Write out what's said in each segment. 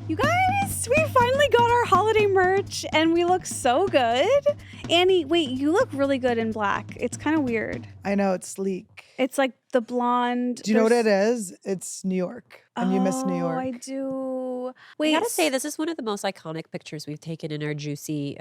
You guys, we finally got our holiday merch and we look so good. Annie, wait, you look really good in black. It's kind of weird. I know, it's sleek. It's like the blonde. Do you know what it is? It's New York. And you miss New York. I do. I gotta say, this is one of the most iconic pictures we've taken in our juicy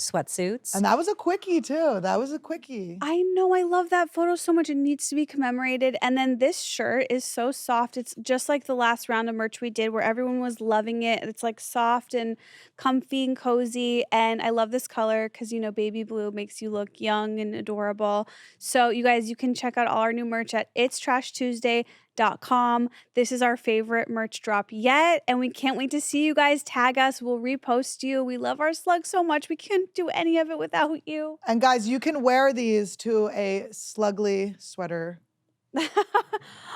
sweatsuits. And that was a quickie too. That was a quickie. I know. I love that photo so much. It needs to be commemorated. And then this shirt is so soft. It's just like the last round of merch we did where everyone was loving it. It's like soft and comfy and cozy. And I love this color because, you know, baby blue makes you look young and adorable. So you guys, you can check out all our new merch at itstrashtuesday.com. This is our favorite merch drop yet. And we can't wait to see you guys. Tag us. We'll repost you. We love our slug so much. We can't do any of it without you. And guys, you can wear these to a slugly sweater.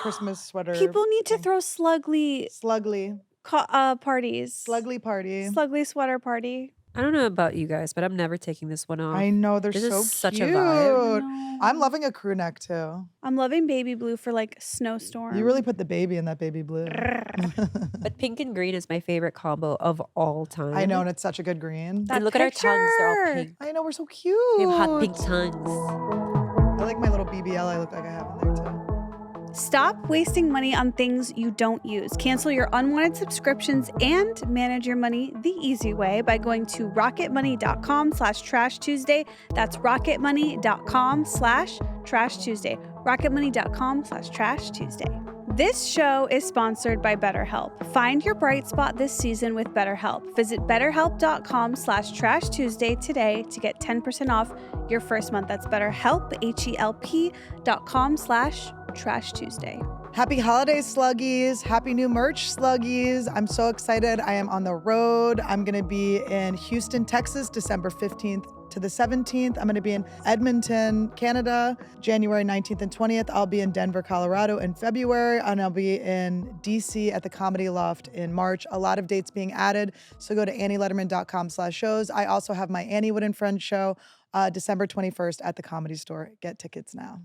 Christmas sweater. People need to throw slugly parties. Slugly party. Slugly sweater party. I don't know about you guys, but I'm never taking this one off. I know, they're This so is such a cute. vibe. I'm loving a crew neck too. I'm loving baby blue for like snowstorm. You really put the baby in that baby blue. But pink and green is my favorite combo of all time. I know, and it's such a good green. That And look at our tongues, they're all picture. pink. I know, we're so cute. We have hot pink tongues. I like my little BBL I look like I have in there too. Stop wasting money on things you don't use. Cancel your unwanted subscriptions and manage your money the easy way by going to rocketmoney.com/Trash Tuesday. That's rocketmoney.com/Trash Tuesday. rocketmoney.com/Trash Tuesday. This show is sponsored by BetterHelp. Find your bright spot this season with BetterHelp. Visit betterhelp.com/Trash Tuesday today to get 10% off your first month. That's BetterHelp, HELP.com/Trash Tuesday. Happy holidays, sluggies. Happy new merch, sluggies. I'm so excited. I am on the road. I'm going to be in Houston, Texas, December 15th to the 17th. I'm going to be in Edmonton, Canada, January 19th and 20th. I'll be in Denver, Colorado in February, and I'll be in DC at the Comedy Loft in March. A lot of dates being added, so go to annieletterman.com/shows. I also have my Annie Wood and Friends show, December 21st at the Comedy Store. Get tickets now.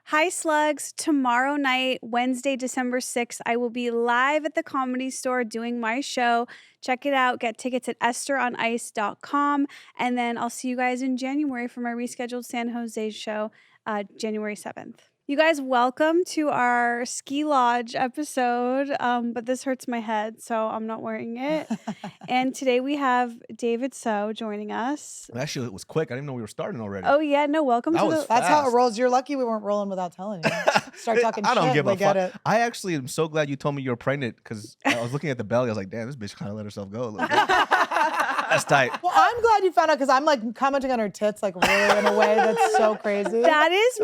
Hi, slugs. Tomorrow night, Wednesday, December 6th, I will be live at the Comedy Store doing my show. Check it out. Get tickets at estheronice.com. And then I'll see you guys in January for my rescheduled San Jose show, January 7th. You guys, welcome to our ski lodge episode, but this hurts my head, so I'm not wearing it. And today we have David So joining us. Actually, it was quick. I didn't even know we were starting already. Oh, yeah. No, welcome That to was the... That's how it Fast. rolls. You're lucky we weren't rolling without telling you. Start talking I don't shit, give we a get fuck. it. I actually am so glad you told me you were pregnant because I was looking at the belly. I was like, damn, this bitch kind of let herself go a little bit. That's tight. Well, I'm glad you found out because I'm like commenting on her tits like really in a way that's so crazy. That is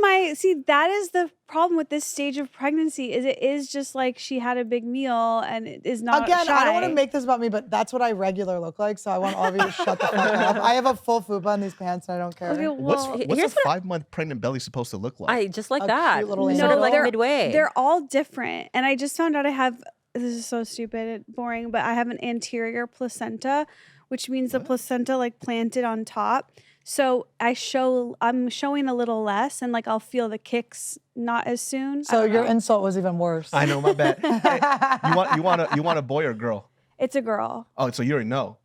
that is the problem with this stage of pregnancy is it is just like she had a big meal and it is not Again, shy. I don't want to make this about me, but that's what I regular look like. So I want all of you to shut the fuck up. I have a full fupa in these pants and I don't care. Okay, What's well, a here's what 5-month pregnant belly supposed to look like? Just like A that. cute little Sort angel. of like they're- midway. They're all different. And I just found out I have, this is so stupid and boring, but I have an anterior placenta, which means the placenta like planted on top. So I'm showing a little less and like I'll feel the kicks not as soon. So your insult was even worse. I know, my bad. Hey, you want a boy or a girl? It's a girl. Oh, so you already know.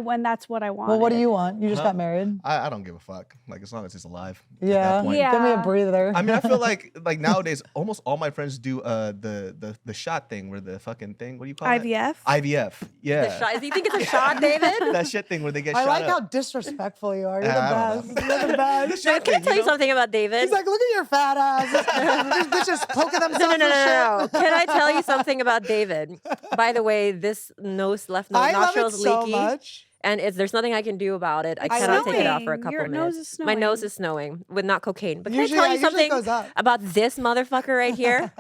When that's what I want. Well, what do you want? You just got married? I don't give a fuck. Like as long as he's alive. at Yeah. that point. Yeah. Give me a breather. I mean, I feel like nowadays almost all my friends do the shot thing where the fucking thing. What do you call it? IVF? IVF. Yeah. The shot. Do you think it's a shot, David? That shit thing where they get I shot like how up. disrespectful you are. You're I the don't best. know. You're the The best. shot Can I thing, tell you know? something about David? He's like, look at your fat ass. These bitches poking themselves No. and shit. Can I tell you something about David? By the way, this left I love it nostrils so leaky. much. And there's nothing I can do about it. I It's cannot take it off snowing. for a couple Your minutes. nose is My nose snowing. is snowing with not cocaine. But Usually- can I tell yeah, you usually it something goes up. about this motherfucker right here?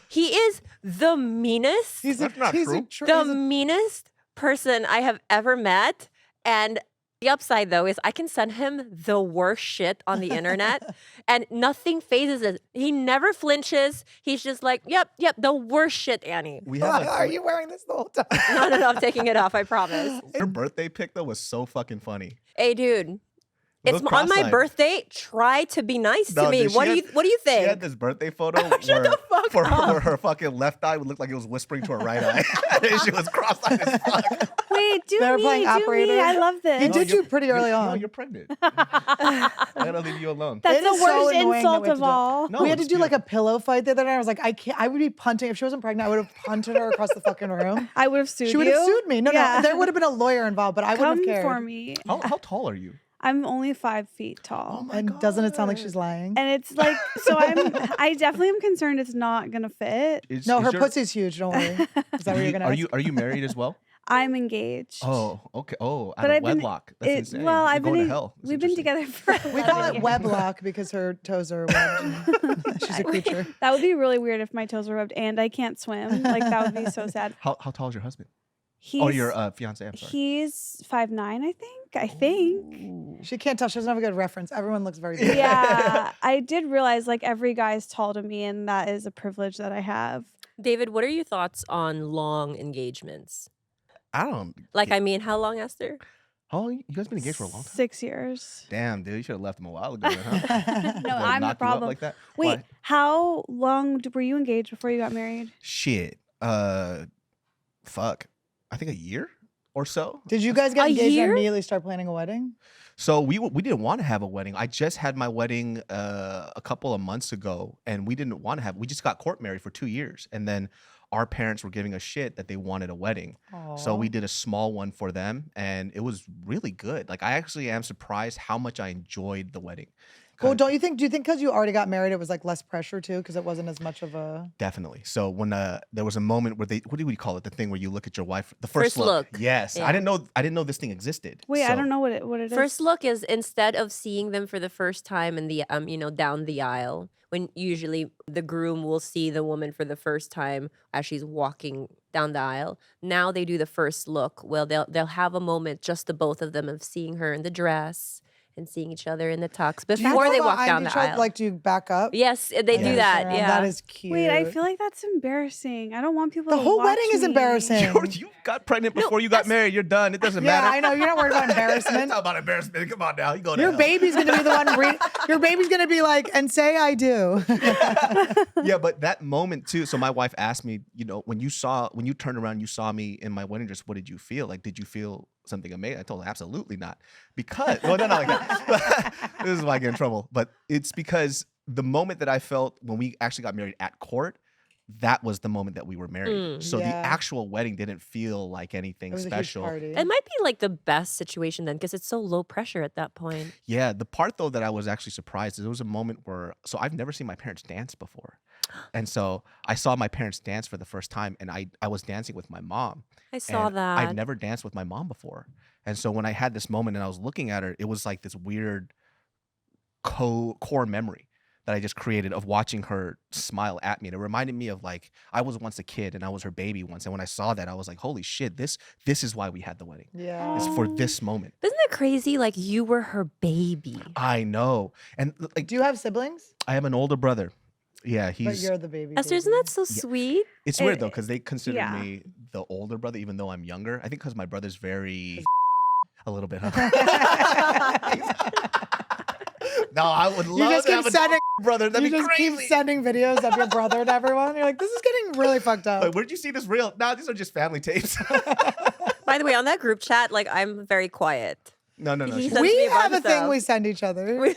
He is the meanest, That's not true. the meanest person I have ever met. And the upside, though, is I can send him the worst shit on the internet and nothing phases it. He never flinches. He's just like, yep, the worst shit, Annie. We Why have are you wearing this the whole time? No, I'm taking it off, I promise. Her birthday pic though was so fucking funny. Hey, dude. It's Look on my cross-eyed. birthday. Try to be nice to No, me. dude, What do you She think? had this birthday photo Shut where the fuck where her fucking left eye would look like it was whispering to her right eye. And she was cross-eyed as fuck. Wait, do They were me, playing do operator. me. I love this. You did you pretty early No, on. you're pregnant. I gotta leave you alone. That's It the is so worst annoying that insult we have of to do it. all. No, We had to it's do like a beautiful. pillow fight the other night. I was like, I can't. I would be punting if she wasn't pregnant. I would have punted her across the fucking room. I would have sued She would have you. sued me. No, Yeah. there would have been a lawyer involved, but I wouldn't Come have cared. for me. How tall are you? I'm only 5 feet tall. And doesn't it sound like she's lying? And it's like, so I definitely am concerned it's not gonna fit. No, her pussy's huge. Don't worry. Is that what you're gonna Are ask? you married as well? I'm engaged. Oh, okay. Oh, out But of I've been- wedlock. That's It- insane. well, You're I've going been to in- hell. That's we've been interesting. together for We call it 11 weblock because her toes are webbed. She's a creature. That would be really weird if my toes were rubbed and I can't swim. Like that would be so sad. How tall is your husband? He's, Or your fiance? I'm sorry. He's 5'9", I think. I think. She can't tell. She doesn't have a good reference. Everyone looks very good. Yeah, I did realize like every guy's tall to me, and that is a privilege that I have. David, what are your thoughts on long engagements? I don't. Like, I mean, how long, Esther? How long? You guys been engaged for a long time? 6 years. Damn, dude, you should have left him a while ago. Then, huh? No, Like, I'm the knock you up problem. like that? Wait, Why? how long were you engaged before you got married? Shit. Fuck. I think a year or so. Did you guys get A engaged year? and immediately start planning a wedding? So we didn't want to have a wedding. I just had my wedding a couple of months ago, and we didn't want to have. We just got court married for 2 years, and then our parents were giving us shit that they wanted a wedding. So we Aw. did a small one for them, and it was really good. Like I actually am surprised how much I enjoyed the wedding. Well, Kind- do you think because you already got married, it was like less pressure too, because it wasn't as much of a. Definitely. So when there was a moment where what do we call it? The thing where you look at your wife, the first First look. Yes, Yeah. I didn't know this thing existed. Wait, I So- don't know what it is. First look is instead of seeing them for the first time in the down the aisle, when usually the groom will see the woman for the first time as she's walking down the aisle. Now they do the first look. Well, they'll have a moment, just the both of them, of seeing her in the dress and seeing each other in the tux Do you before go they walk behind down the each other? aisle. Like, do you back up? Yes, they and do then that. turn around? Yeah. That is cute. Wait, I feel like that's embarrassing. I don't want people The to whole watch wedding is me. embarrassing. You got pregnant before you got married. You're done. It doesn't Yeah, matter. I know. You're not worried about It's embarrassment. not about embarrassment. Come on now. You go to Your hell. baby's gonna be the one. Your baby's gonna be like, and say I do. Yeah, but that moment too. So my wife asked me, when you turned around, you saw me in my wedding dress. What did you feel? Like, did you feel something amazing? I told her absolutely not, because no, not like that. This is why I get in trouble. But it's because the moment that I felt when we actually got married at court, that was the moment that we were married. So the Yeah. actual wedding didn't feel like anything It was special. a huge party. It might be like the best situation then, because it's so low pressure at that point. Yeah, the part though that I was actually surprised is there was a moment where, so I've never seen my parents dance before. And so I saw my parents dance for the first time, and I was dancing with my mom. I saw And that. I'd never danced with my mom before. And so when I had this moment and I was looking at her, it was like this weird core memory that I just created of watching her smile at me. And it reminded me of like, I was once a kid and I was her baby once. And when I saw that, I was like, holy shit, this is why we had the wedding. Yeah. It's for this moment. Isn't it crazy? Like, you were her baby. I know. And like, Do you have siblings? I have an older brother. Yeah, But he's. you're the baby. Esther, isn't baby. that so sweet? It's weird though, because they consider yeah. me the older brother, even though I'm younger. I think because my brother's very. A little bit, huh? No, I would love just to keep have sending- a brother. That'd You be just crazy. keep sending videos of your brother to everyone. You're like, this is getting really fucked up. Like, where'd you see this reel? No, these are just family tapes. By the way, on that group chat, like, I'm very quiet. No. He she's- says- We me a bunch have a of thing stuff. we send each other. We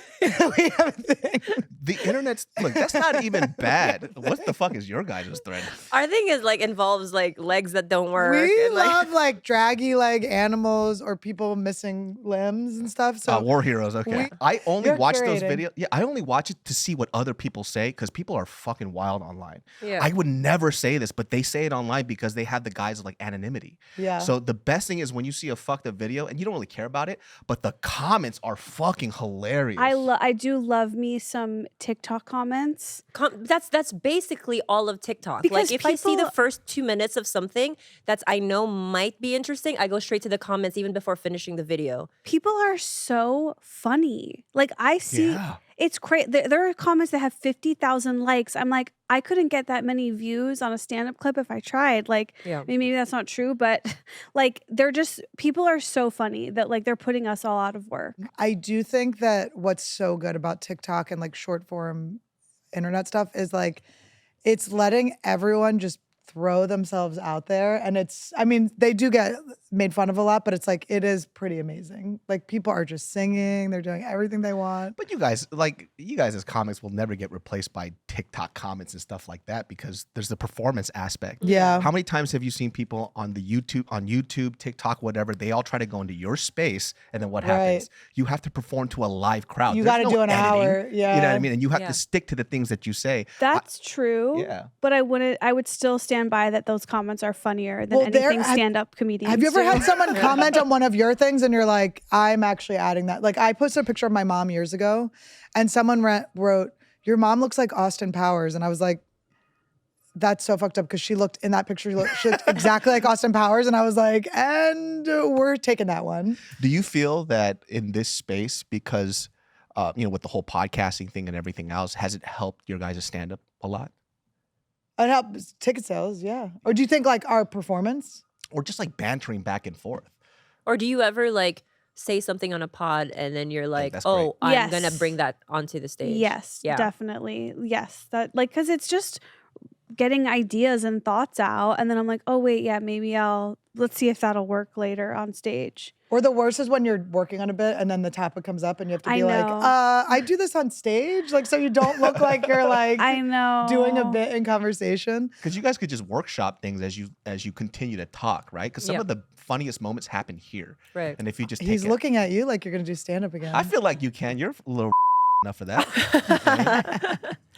have a thing. The internet's look. That's not even bad. What the fuck is your guys' thread? Our thing is like involves like legs that don't work. We and, like, love like draggy leg animals or people missing limbs and stuff. So War heroes. Okay. I only You're watch those curating. videos. Yeah, I only watch it to see what other people say because people are fucking wild online. Yeah. I would never say this, but they say it online because they have the guise of like anonymity. yeah. So the best thing is when you see a fucked up video and you don't really care about it, but the comments are fucking hilarious. I do love me some TikTok comments. That's basically all of TikTok. Because like if I see the people- first 2 minutes of something that's I know might be interesting, I go straight to the comments even before finishing the video. People are so funny. Like I see, Yeah. it's crazy. There are comments that have 50,000 likes. I'm like, I couldn't get that many views on a stand-up clip if I tried. Like, Yeah. maybe that's not true, but like people are so funny that like they're putting us all out of work. I do think that what's so good about TikTok and like short form internet stuff is like it's letting everyone just throw themselves out there. And they do get made fun of a lot, but it's like, it is pretty amazing. Like people are just singing, they're doing everything they want. But you guys as comics will never get replaced by TikTok comments and stuff like that because there's the performance aspect. Yeah. How many times have you seen people on YouTube, TikTok, whatever, they all try to go into your space and then what happens? You have to perform to a live crowd. You got to do an editing, hour. Yeah. You know what I mean? And you have to stick to the things that you say. That's true. Yeah. But I would still stand by that those comments are funnier than anything stand-up comedians Have you ever do. had someone comment on one of your things and you're like, I'm actually adding that? Like I posted a picture of my mom years ago and someone wrote, your mom looks like Austin Powers. And I was like, that's so fucked up because she looked in that picture, she looked exactly like Austin Powers. And I was like, and we're taking that one. Do you feel that in this space, because, with the whole podcasting thing and everything else, has it helped your guys' stand-up a lot? It helps ticket sales, yeah. Or do you think like our performance? Or just like bantering back and forth? Or do you ever like say something on a pod and then you're like, that's oh, great. I'm going to bring that onto the stage? Yes, Yeah. definitely. Yes. That because it's just getting ideas and thoughts out. And then I'm like, oh, wait, yeah, maybe let's see if that'll work later on stage. Or the worst is when you're working on a bit and then the topic comes up and you have to be like, I do this on stage. Like, so you don't look like you're like I know doing a bit in conversation. Because you guys could just workshop things as you continue to talk, right? Because some of the funniest moments happen here. Right. And if you just He's looking at you like you're going to do stand-up again. I feel like you can. You're a little enough for that.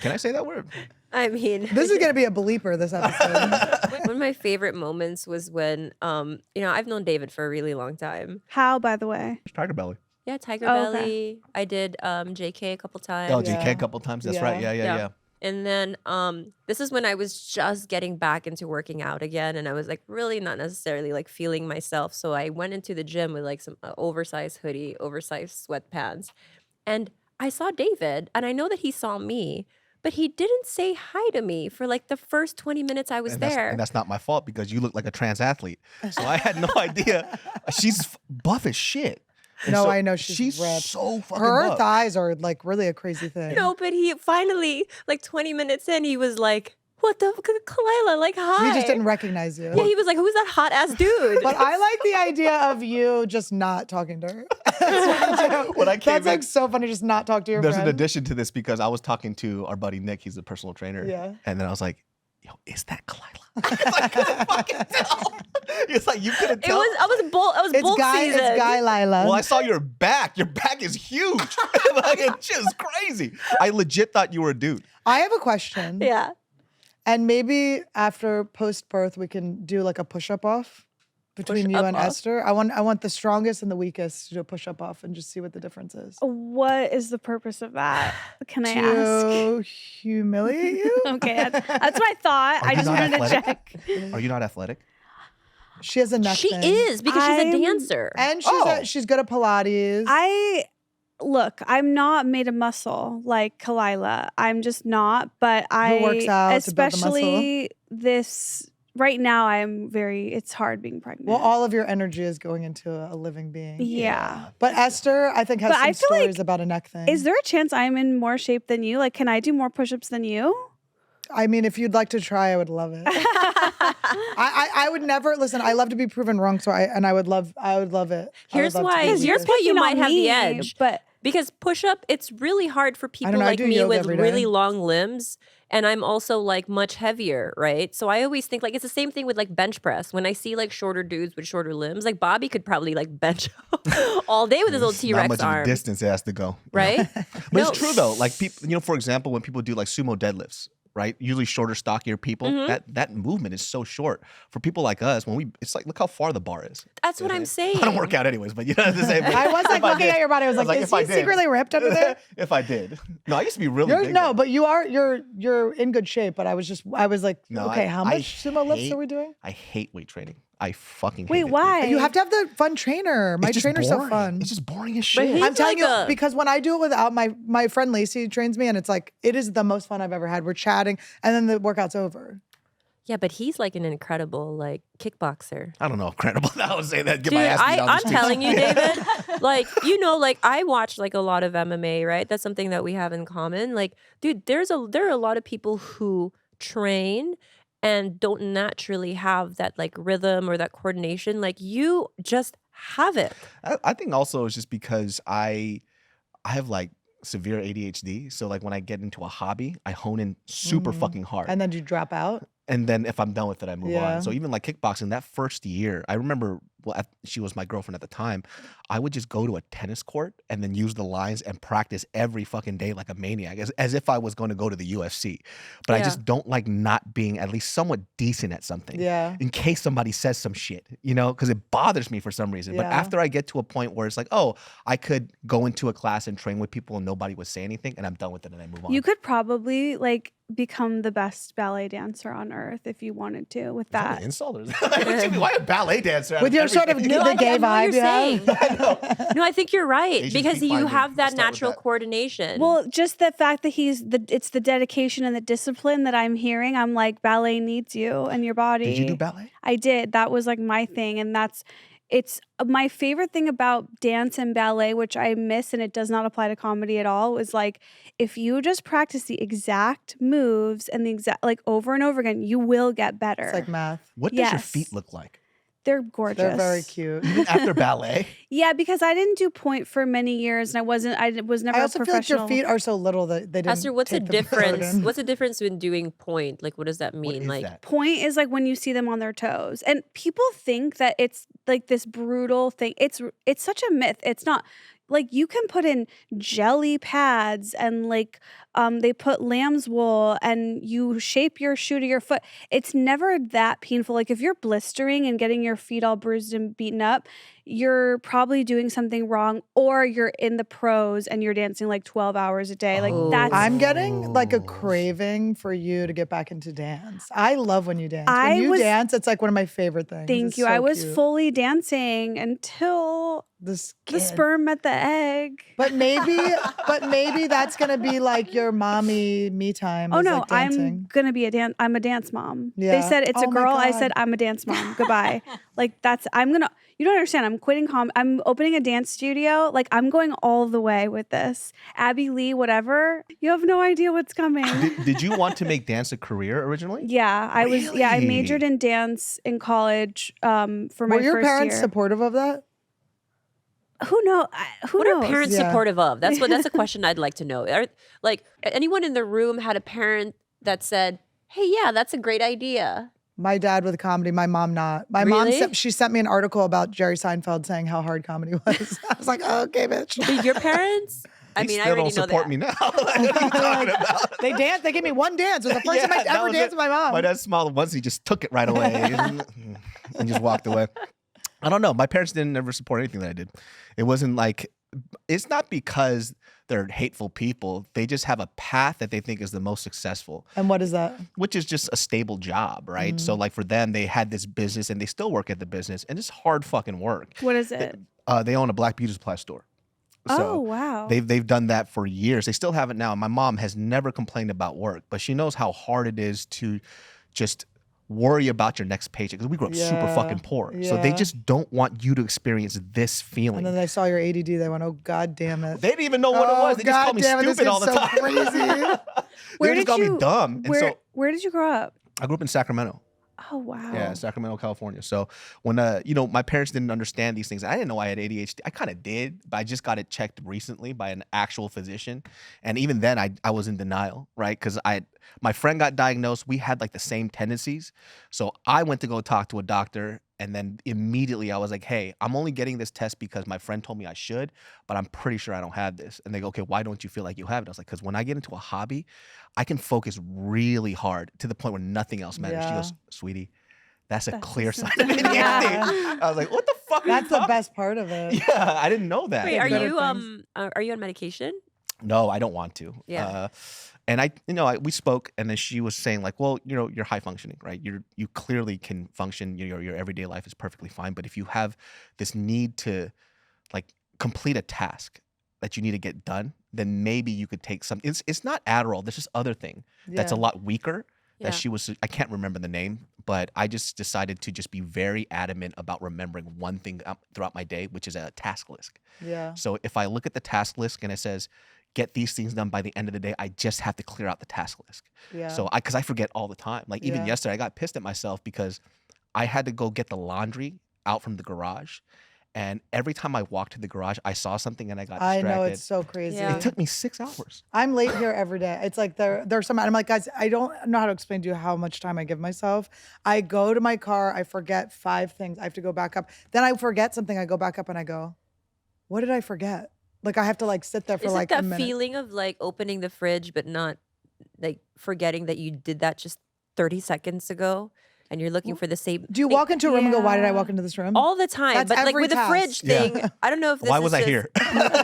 Can I say that word? I mean, This is going to be a bleeper, this episode. one of my favorite moments was when, I've known David for a really long time. How, by the way? Tiger Belly. Yeah, Tiger Oh, okay. Belly. I did JK a couple times. Oh, GK Yeah. a couple times. That's right. Yeah. And then this is when I was just getting back into working out again. And I was like really not necessarily like feeling myself. So I went into the gym with like some oversized hoodie, oversized sweatpants. And I saw David and I know that he saw me. But he didn't say hi to me for like the first 20 minutes I was there. And that's not my fault because you look like a trans athlete. So I had no idea. She's buff as shit. And No, so I know she's ripped. so fucking Her buff. thighs are like really a crazy thing. No, but he finally, like 20 minutes in, he was like, what the Khalyla? Like, hi. He just didn't recognize you. Yeah, he was like, who's that hot ass dude? But I like the idea of you just not talking to her. When I came That's in, like so funny, just not talk to your there's friend. an addition to this because I was talking to our buddy Nick. He's a personal trainer. Yeah. And then I was like, yo, is that Khalyla? I couldn't fucking tell. It's like you couldn't tell. I was bolt season. It's Guy Lila. Well, I saw your back. Your back is huge. Like, it's just crazy. I legit thought you were a dude. I have a question. Yeah. And maybe after post-birth, we can do like a push-up off between you Push-up and off? Esther. I want the strongest and the weakest to do a push-up off and just see what the difference is. What is the purpose of that? Can I ask? To humiliate you? Okay, that's what I thought. Are I you just not wanted to athletic? check. Are you not athletic? She has a neck She thing. is because she's a I'm- dancer. And Oh. she's good at Pilates. I'm not made of muscle like Khalyla. I'm just not. But I works out to build the muscle? especially this right now. It's hard being pregnant. well, all of your energy is going into a living being. yeah. But Esther, I think, has But some I feel like- stories about a neck thing. Is there a chance I'm in more shape than you? Like, can I do more push-ups than you? I mean, if you'd like to try, I would love it. I would never listen. I love to be proven wrong, so I would love it. I would Here's love to why- be here's weaker. why you Picking might on have the me, edge. But Because push-up, it's really hard for people know, I like do me yoga with every day. really long limbs. And I'm also like much heavier, right? So I always think like it's the same thing with like bench press. When I see like shorter dudes with shorter limbs, like Bobby could probably like bench all day with his little Not T-Rex much of a arms, distance it has to go. right? But No. it's true though. Like people, for example, when people do like sumo deadlifts, right? Usually shorter, stockier people. Mm-hmm. That movement is so short. For people like us, it's like look how far the bar is. That's what I'm saying. I don't work out anyways, but you know the same. I was like If I looking did- at your body. I was like, is if I he did. secretly ripped under there? If I did. No, I used to be really big. No, though. but you're in good shape. But I was like, No, okay, how much I sumo lifts hate- are we doing? I hate weight training. I fucking hate wait, it, dude. why? You have to have the fun trainer. My It's just trainer's so boring. fun. It's just boring as But shit. he's I'm telling like you, a- because when I do it without my friend Lacey trains me, and it's like it is the most fun I've ever had. We're chatting, and then the workout's over. Yeah, but he's like an incredible like kickboxer. I don't know if credible. I would say that. Get Dude, my ass beat on the I'm streets. telling you, David, like, like I watch like a lot of MMA, right? That's something that we have in common. Like, dude, there are a lot of people who train and don't naturally have that like rhythm or that coordination, like you just have it. I think also it's just because I have like severe ADHD. So like when I get into a hobby, I hone in super fucking hard. And then you drop out. And then if I'm done with it, I move Yeah. on. So even like kickboxing, that first year, I remember she was my girlfriend at the time. I would just go to a tennis court and then use the lines and practice every fucking day like a maniac, as if I was going to go to the UFC. But I Yeah. just don't like not being at least somewhat decent at something. Yeah. In case somebody says some shit, you know, because it bothers me for some reason. But Yeah. after I get to a point where it's like, oh, I could go into a class and train with people and nobody would say anything, and I'm done with it and I move on. You could probably like become the best ballet dancer on earth if you wanted to with Is that that. an insult? Or is that, why a ballet dancer? out With of your sort of everything? the gay I know what vibe you're you saying. have. No, I think you're right Asian because feet you finding. have We'll that start with natural that. coordination. Well, just the fact that it's the dedication and the discipline that I'm hearing. I'm like, ballet needs you and your body. Did you do ballet? I did. That was like my thing. And it's my favorite thing about dance and ballet, which I miss and it does not apply to comedy at all, was like, if you just practice the exact moves and the exact, like over and over again, you will get better. It's like math. What does your Yes. feet look like? They're gorgeous. They're very cute. Even after ballet? Yeah, because I didn't do point for many years and I was never I a also feel like professional. your feet are so little that they didn't. Esther, what's the take them difference? burden. What's the difference in doing point? Like, what does that What mean? is Like, that? Point is like when you see them on their toes. And people think that it's like this brutal thing. It's such a myth. It's not. Like you can put in jelly pads and like they put lamb's wool and you shape your shoe to your foot. It's never that painful. Like if you're blistering and getting your feet all bruised and beaten up, you're probably doing something wrong, or you're in the pros and you're dancing like 12 hours a day. Like Oh. that's I'm getting like a Oh. craving for you to get back into dance. I love when you dance. I When you was- dance, it's like one of my favorite things. thank It's you. so I was cute. fully dancing until the the skin. sperm met the egg. But maybe that's gonna be like your mommy me time. Oh is no, like I'm dancing. gonna be I'm a dance mom. They Yeah. said it's a Oh my girl. I God. said I'm a dance mom. Goodbye. Like you don't understand. I'm quitting I'm opening a dance studio. Like I'm going all the way with this. Abby Lee, whatever. You have no idea what's coming. Did you want to make dance a career originally? Yeah, I Really? majored in dance in college for my Were your first parents year. supportive of that? Who knows? Who what knows? are parents Yeah. supportive of? That's a question I'd like to know. Like anyone in the room had a parent that said, "Hey, yeah, that's a great idea." My dad with comedy, my mom not. My Really? mom she sent me an article about Jerry Seinfeld saying how hard comedy was. I was like, oh, okay, bitch. Did your parents? I They mean, I still already don't know support that. me now. What are you talking about? They danced. They gave me one dance. It was the first Yeah, time I that ever was danced it. with my mom. My dad smiled once. He just took it right away and just walked away. I don't know. My parents didn't ever support anything that I did. It wasn't like, it's not because they're hateful people. They just have a path that they think is the most successful, And what is that? which is just a stable job, right? So like for them, they had this business and they still work at the business and it's hard fucking work. What is it? They own a black beauty supply store. Oh So wow. they've done that for years. They still have it now. My mom has never complained about work, but she knows how hard it is to just worry about your next paycheck because we grew up super Yeah, fucking poor. So they yeah. just don't want you to experience this feeling. And then they saw your ADD. They went, oh, God damn it. They didn't even know what it was. They just called me damn it, this stupid all the is so time. crazy. They just called me dumb. And so where did you grow up? I grew up in Sacramento. Oh wow. Yeah, Sacramento, California. So when my parents didn't understand these things. I didn't know I had ADHD. I kind of did, but I just got it checked recently by an actual physician. And even then, I was in denial, right? Because my friend got diagnosed. We had like the same tendencies. So I went to go talk to a doctor, and then immediately I was like, "Hey, I'm only getting this test because my friend told me I should, but I'm pretty sure I don't have this." And they go, "Okay, why don't you feel like you have it?" I was like, "Because when I get into a hobby, I can focus really hard to the point where nothing else matters." She Yeah. goes, "Sweetie, that's a That's clear just- sign of ADHD." Yeah. I was like, "What the fuck?" That's are the you talking-" best part of it. Yeah, I didn't know that. Wait, are Better you things. are you on medication? No, I don't want to. Yeah. And we spoke, and then she was saying like, well, you're high functioning, right? You clearly can function. Your everyday life is perfectly fine. But if you have this need to, like, complete a task that you need to get done, then maybe you could take some. It's not Adderall. There's this other thing that's a Yeah. lot weaker. Yeah. That she was. I can't remember the name, but I just decided to just be very adamant about remembering one thing throughout my day, which is a task list. Yeah. So if I look at the task list and it says, get these things done by the end of the day. I just have to clear out the task list. Yeah. So because I forget all the time. Like even Yeah. yesterday, I got pissed at myself because I had to go get the laundry out from the garage. And every time I walked to the garage, I saw something and I got I distracted. know, it's so crazy. Yeah. It took me 6 hours. I'm late here every day. It's like there's some, I'm like, guys, I don't know how to explain to you how much time I give myself. I go to my car, I forget 5 things. I have to go back up. Then I forget something. I go back up and I go, what did I forget? Like I have to like sit there for Is like it a that minute. feeling of like opening the fridge but not like forgetting that you did that just 30 seconds ago and you're looking for the same Do you thing walk into a room and go, why did I Yeah. walk into this room? all the time? That's But like every with the task. fridge Yeah. thing, I don't know if this Why is was I just- here?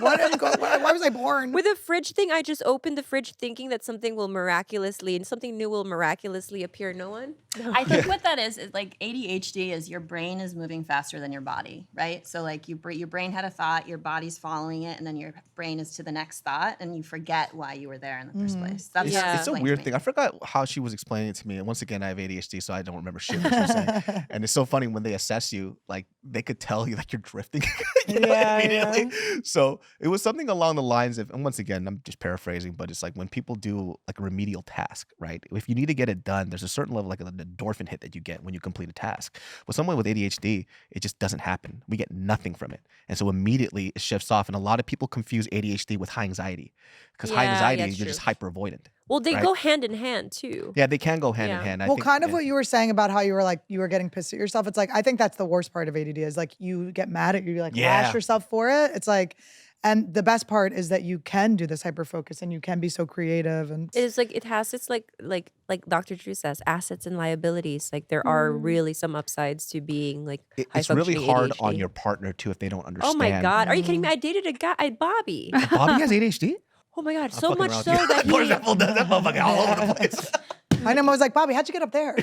Why was I born? With the fridge thing, I just opened the fridge thinking that something will miraculously and something new will miraculously appear. No one? I think what that is like ADHD is your brain is moving faster than your body, right? So like your brain had a thought, your body's following it, and then your brain is to the next thought, and you forget why you were there in the first place. That's Yeah. It's a weird thing. I forgot how she was explaining it to me. And once again, I have ADHD, so I don't remember shit what she was saying. And it's so funny when they assess you, like they could tell you like you're drifting. you know, Yeah, immediately. So it was something along the lines of, and once again, I'm just paraphrasing, but it's like when people do like a remedial task, right? If you need to get it done, there's a certain level like an endorphin hit that you get when you complete a task. With someone with ADHD, it just doesn't happen. We get nothing from it. And so immediately it shifts off. And a lot of people confuse ADHD with high anxiety because high Yeah, anxiety, yeah, you're true. just hyper avoidant. Well, they Right. go hand in hand too. Yeah, they can go hand in Yeah. hand. Well, kind of yeah. what you were saying about how you were like, you were getting pissed at yourself. It's like, I think that's the worst part of ADD is like, you get mad at you like Yeah. lash yourself for it. It's like, and the best part is that you can do this hyper focus and you can be so creative and It's like it's like Dr. Drew says, assets and liabilities. Like there are really some upsides to being like It's really high-functioning hard on ADHD. your partner too if they don't Oh understand. my God. Are you kidding me? I dated a guy, Bobby. Bobby has ADHD? Oh my God. I'm So fucking much around so with you. that Of course he, that fool does that motherfucker all over the place. my name was like, Bobby, how'd you get up there?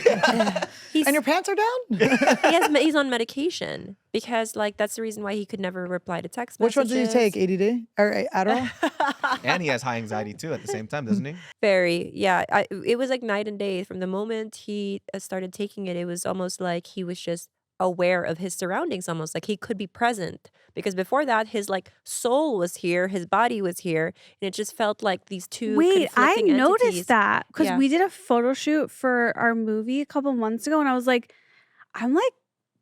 he's, And your pants are down? he's on medication because like that's the reason why he could never reply to text Which ones messages. did you take? ADD or Adderall? And he has high anxiety too at the same time, doesn't he? Very, yeah. It was like night and day. From the moment he started taking it, it was almost like he was just aware of his surroundings, almost like he could be present. Because before that, his like soul was here, his body was here, and it just felt like these two Wait, I conflicting noticed entities. that because Yeah. we did a photo shoot for our movie a couple months ago, and I was like, I'm like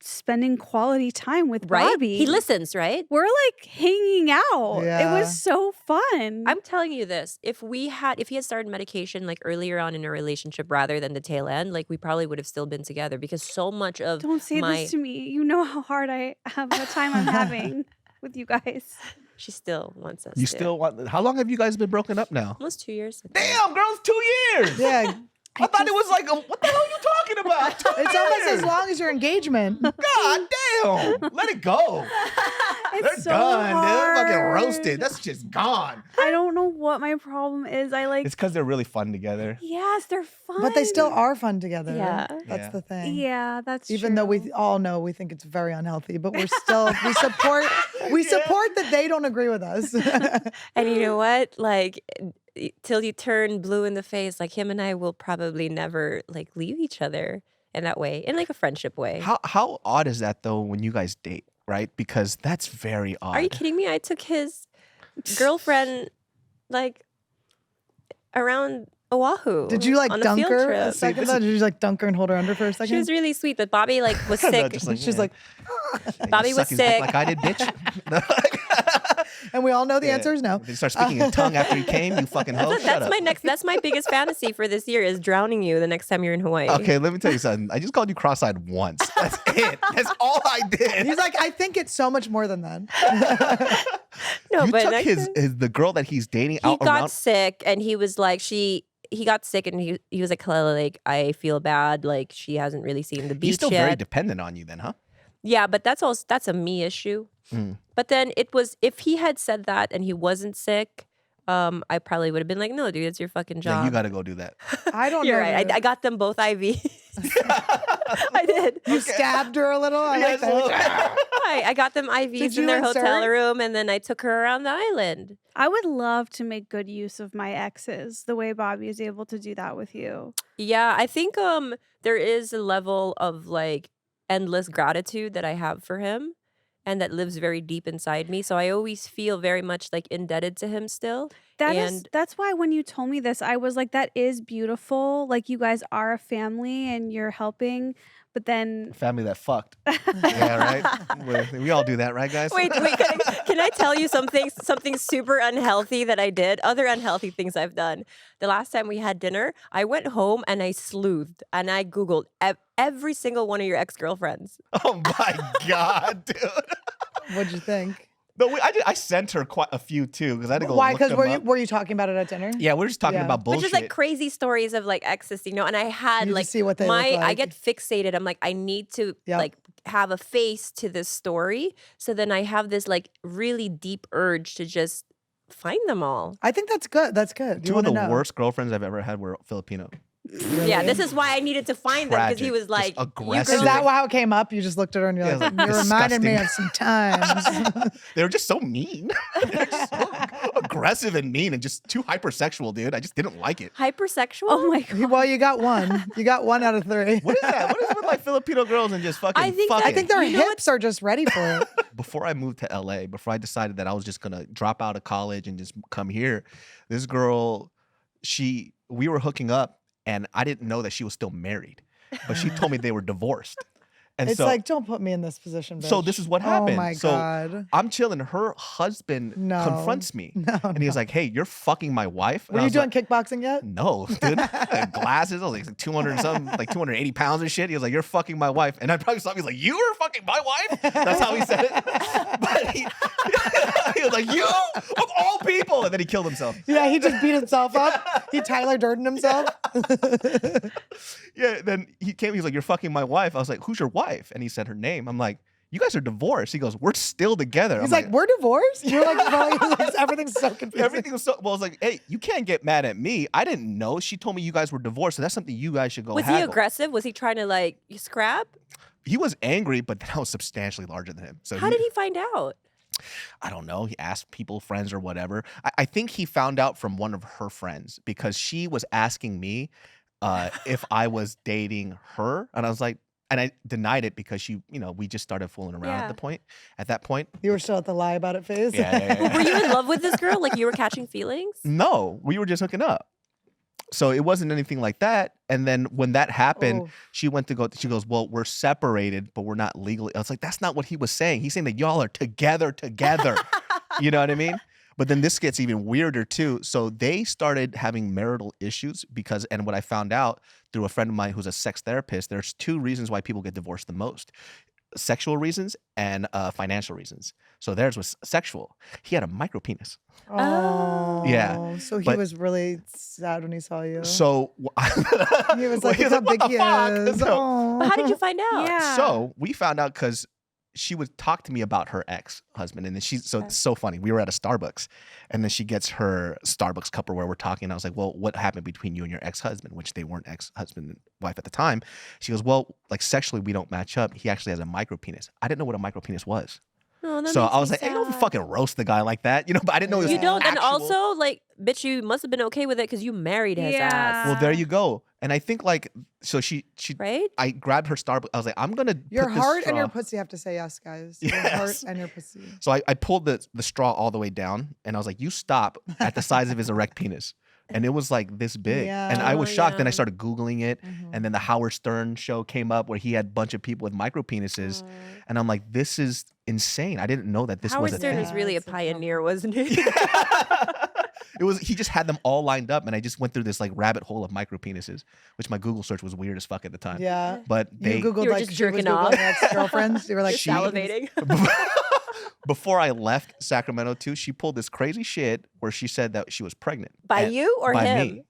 spending quality time with Right? Bobby. He listens, right? We're like hanging out. It Yeah. was so fun. I'm telling you this. If he had started medication like earlier on in a relationship rather than the tail end, like we probably would have still been together because so much of Don't say my this to me. You know how hard I have the time I'm having with you guys. she still wants us. You to. still want? How long have you guys been broken up now? Almost 2 years. I think. Damn, girls, 2 years. Yeah. I thought it was like, what the hell are you talking about? 2 It's almost as years. long as your engagement. God damn. Let it go. It's They're so done, dude. They're fucking hard. roasted. That's just gone. I don't know what my problem is. I like. It's because they're really fun together. Yes, they're fun. But they still are fun together. Yeah. That's Yeah. the thing. Yeah, that's Even though true. we all know we think it's very unhealthy, but we're still we support that they don't agree with us. And you know what? Like till you turn blue in the face, like him and I will probably never like leave each other in that way, in like a friendship way. How odd is that though when you guys date, right? Because that's very odd. Are you kidding me? I took his girlfriend like around Oahu. Did you like on dunk field her trip. a second this though? is- Did you like dunk her and hold her under for a second? She was really sweet, but Bobby like was No, sick. just like, She's yeah. like, Yeah, Bobby you was suck his dick sick. like I did, bitch. and we all know the Yeah. answer is no. Did you start speaking in tongue after you came? You fucking hoe. Shut That's up. my next. That's my biggest fantasy for this year is drowning you the next time you're in Hawaii. Okay, let me tell you something. I just called you cross-eyed once. That's it. That's all I did. He's like, I think it's so much more than that. No, you but took next time- the girl that he's dating he out got around. sick and he was like he got sick and he was like, Khalyla, like I feel bad, like she hasn't really seen the beach He's still yet. very dependent on you then, huh? Yeah, but that's a me issue. Mm. But then it was if he had said that and he wasn't sick, I probably would have been like, no, dude, it's your fucking job. Yeah, you got to go do that. I don't You're know. right. I got them both IV. I did. You stabbed her a little. I like that. I got them Did IVs you in their insert? hotel room and then I took her around the island. I would love to make good use of my exes the way Bobby is able to do that with you. Yeah, I think there is a level of like endless gratitude that I have for him and that lives very deep inside me. So I always feel very much like indebted to him still. That's why when you told me this, I was like, that is beautiful. Like you guys are a family and you're helping, but then Family that fucked. Yeah, right? We all do that, right, guys? Wait, can I tell you something super unhealthy that I did? Other unhealthy things I've done. The last time we had dinner, I went home and I sleuthed and I Googled every single one of your ex-girlfriends. Oh my God, dude. What'd you think? No, I sent her quite a few too because I had to go. Why? Look Because them up. were you talking about it at dinner? Yeah, we're just talking Yeah. about bullshit. Which is like crazy stories of like exes, you know. And I had You like just see what they look I like. get fixated. I'm like, I need to Yep. like have a face to this story. So then I have this like really deep urge to just find them all. I think that's good. That's good. You Two of wanna the know. worst girlfriends I've ever had were Filipino. Yeah, this is why I needed to find them because he Tragic. was like, Just you aggressive. Is that how it came up? You just looked at her and you're Yeah, like, it was, you like, reminded me of disgusting. some times. They were just so mean. They're just so aggressive and mean and just too hypersexual, dude. I just didn't like it. hypersexual. oh my god. Well, you got one. You got 1 out of 3. What is that? What is it with like Filipino girls and just fucking I think fucking? I think their You know hips are just ready for it. Before I moved to LA, before I decided that I was just gonna drop out of college and just come here, this girl, we were hooking up and I didn't know that she was still married, but she told me they were divorced. And It's so, like, don't put me in this position, bitch. so this is what happened. Oh my So God. I'm chilling. Her husband No. confronts me, No, and he was like, "Hey, you're fucking my wife." And Were I you was doing like, kickboxing yet? No, dude. I had glasses. I was like 200 and something, like 280 pounds and shit. He was like, "You're fucking my wife," and I probably saw him. He's like, "You were fucking my wife." That's how he said it. But he was like, "You of all people," and then he killed himself. Yeah, he just beat himself up. He Tyler Durden himself. Yeah. Then he came. He's like, "You're fucking my wife." I was like, "Who's your wife?" And he said her name. I'm like, "You guys are divorced." He goes, "We're still together." He's I'm like, we're divorced? You're like, everything's so confusing. Everything was so. Well, I was like, "Hey, you can't get mad at me. I didn't know." She told me you guys were divorced, so that's something you guys should go. Was he haggle. aggressive? Was he trying to like scrap? He was angry, but then I was substantially larger than him. So How did he find out? I don't know. He asked people, friends or whatever. I think he found out from one of her friends because she was asking me if I was dating her, and I was like, and I denied it because we just started fooling around Yeah. at that point. You were still at the lie about it phase? Were you in love with this girl? Like you were catching feelings? No, we were just hooking up. So it wasn't anything like that. And then when that happened, Oh. she goes, "Well, we're separated, but we're not legally." I was like, "That's not what he was saying. He's saying that y'all are together. You know what I mean?" But then this gets even weirder too. So they started having marital issues and what I found out through a friend of mine who's a sex therapist, there's 2 reasons why people get divorced the most: sexual reasons and financial reasons. So theirs was sexual. He had a micropenis. Oh. Yeah, So he but- was really sad when he saw you. So he was like, look how big he is. No. Oh. But how did you find out? Yeah. So we found out because she would talk to me about her ex-husband, and then it's so funny. We were at a Starbucks, and then she gets her Starbucks cup where we're talking. And I was like, "Well, what happened between you and your ex-husband?" Which they weren't ex-husband and wife at the time. She goes, "Well, like sexually, we don't match up. He actually has a micropenis." I didn't know what a micropenis was, Oh, that so makes I was me like, "Hey, don't sad. fucking roast the guy like that," But I didn't know it was You don't, and actual. also like, bitch, you must have been okay with it because you married his Yeah. ass, Well, there you go. And I think so she right? I grabbed her Starbucks. I was like, I'm gonna Your put this heart and your straw- pussy have to say yes, guys. Your heart Yes. and your pussy. So I pulled the straw all the way down, and I was like, "You stop at the size of his erect penis," and it was like this big, and I was Yeah. shocked. Then I Yeah. started Googling it, Mhm. and then the Howard Stern show came up where he had a bunch of people with micropenises, and I'm like, "This is insane! I didn't know that this Howard was a Stern thing." was really a That's a problem. pioneer, wasn't he? It was. He just had them all lined up, and I just went through this like rabbit hole of micropenises, which my Google search was weird as fuck at the time. Yeah. But they You Googled You were like just she was jerking Googling off. ex-girlfriends. You were like, Just salivating. before I left Sacramento too, she pulled this crazy shit where she said that she was pregnant. By And- you or by him? me.